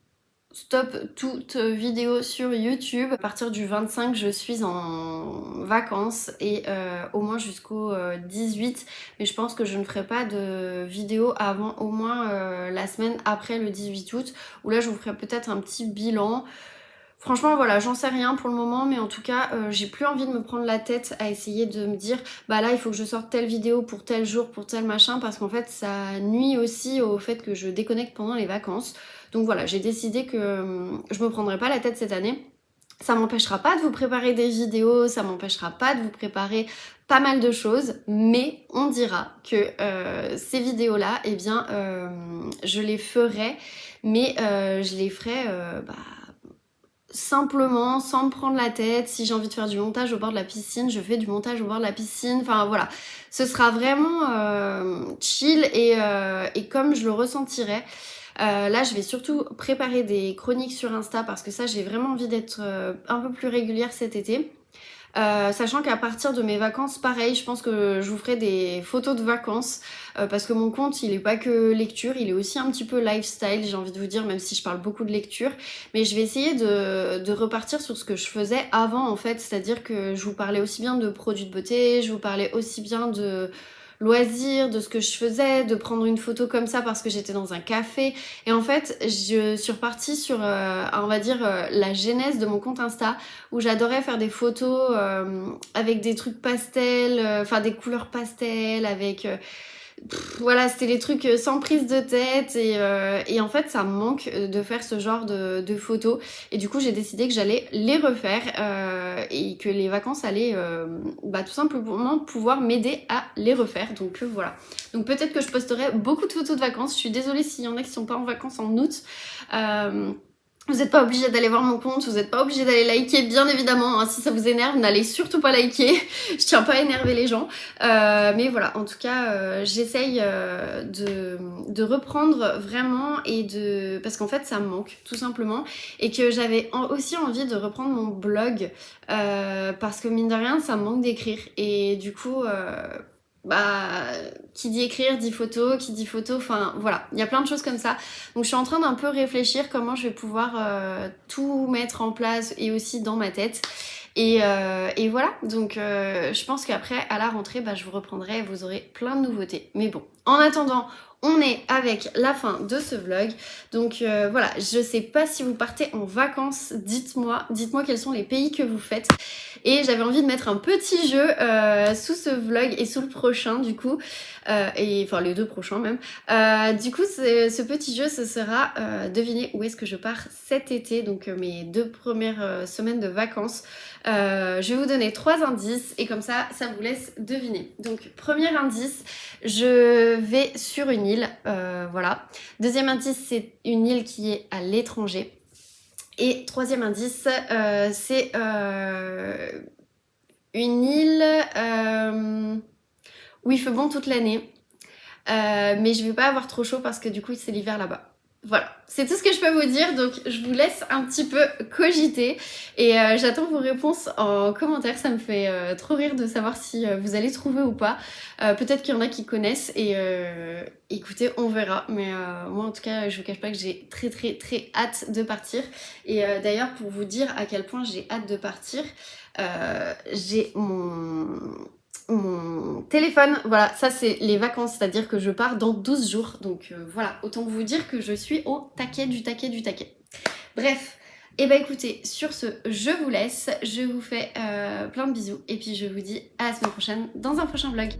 stop toute vidéo sur YouTube. À partir du 25 je suis en vacances et au moins jusqu'au 18, mais je pense que je ne ferai pas de vidéo avant au moins la semaine après le 18 août, où là je vous ferai peut-être un petit bilan. Franchement voilà, j'en sais rien pour le moment, mais en tout cas j'ai plus envie de me prendre la tête à essayer de me dire bah là il faut que je sorte telle vidéo pour tel jour, pour tel machin, parce qu'en fait ça nuit aussi au fait que je déconnecte pendant les vacances. Donc voilà, j'ai décidé que je me prendrai pas la tête cette année. Ça m'empêchera pas de vous préparer des vidéos, ça m'empêchera pas de vous préparer pas mal de choses, mais on dira que ces vidéos là, eh bien je les ferai, mais je les ferai simplement, sans me prendre la tête. Si j'ai envie de faire du montage au bord de la piscine, je fais du montage au bord de la piscine. Enfin voilà, ce sera vraiment chill et comme je le ressentirai. Là je vais surtout préparer des chroniques sur Insta parce que ça j'ai vraiment envie d'être un peu plus régulière cet été. Sachant qu'à partir de mes vacances, pareil, je pense que je vous ferai des photos de vacances parce que mon compte, il est pas que lecture, il est aussi un petit peu lifestyle, j'ai envie de vous dire, même si je parle beaucoup de lecture. Mais je vais essayer de repartir sur ce que je faisais avant, en fait, c'est-à-dire que je vous parlais aussi bien de produits de beauté, je vous parlais aussi bien de loisirs, de ce que je faisais, de prendre une photo comme ça parce que j'étais dans un café. Et en fait, je suis repartie sur, on va dire, la genèse de mon compte Insta où j'adorais faire des photos avec des trucs pastels, enfin des couleurs pastel, avec... voilà, c'était les trucs sans prise de tête et en fait ça me manque de faire ce genre de photos et du coup j'ai décidé que j'allais les refaire et que les vacances allaient tout simplement pouvoir m'aider à les refaire, donc voilà. Donc peut-être que je posterai beaucoup de photos de vacances, je suis désolée s'il y en a qui sont pas en vacances en août. Vous n'êtes pas obligé d'aller voir mon compte, vous n'êtes pas obligé d'aller liker, bien évidemment, hein, si ça vous énerve, n'allez surtout pas liker, je tiens pas à énerver les gens, mais voilà, en tout cas, j'essaye de reprendre vraiment parce qu'en fait ça me manque, tout simplement, et que j'avais aussi envie de reprendre mon blog, parce que mine de rien, ça me manque d'écrire, et du coup... qui dit écrire dit photo, qui dit photo, enfin voilà, il y a plein de choses comme ça. Donc je suis en train d'un peu réfléchir comment je vais pouvoir tout mettre en place et aussi dans ma tête. Et voilà, donc je pense qu'après à la rentrée, je vous reprendrai et vous aurez plein de nouveautés. Mais bon, en attendant, on est avec la fin de ce vlog. Donc voilà, je sais pas si vous partez en vacances, dites-moi quels sont les pays que vous faites. Et j'avais envie de mettre un petit jeu sous ce vlog et sous le prochain du coup, et enfin les deux prochains même. Du coup ce petit jeu ce sera devinez où est-ce que je pars cet été, donc mes 2 premières semaines de vacances. Je vais vous donner 3 indices et comme ça vous laisse deviner. Donc premier indice, je vais sur une île, voilà. Deuxième indice, c'est une île qui est à l'étranger. Et troisième indice, c'est une île où il fait bon toute l'année, mais je vais pas avoir trop chaud parce que du coup c'est l'hiver là-bas. Voilà, c'est tout ce que je peux vous dire, donc je vous laisse un petit peu cogiter et j'attends vos réponses en commentaire, ça me fait trop rire de savoir si vous allez trouver ou pas. Peut-être qu'il y en a qui connaissent et écoutez, on verra, mais moi en tout cas je vous cache pas que j'ai très hâte de partir et d'ailleurs pour vous dire à quel point j'ai hâte de partir, j'ai mon téléphone, voilà, ça c'est les vacances, c'est-à-dire que je pars dans 12 jours, donc voilà, autant vous dire que je suis au taquet du taquet du taquet. Bref, et écoutez, sur ce, je vous laisse, je vous fais plein de bisous, et puis je vous dis à la semaine prochaine dans un prochain vlog.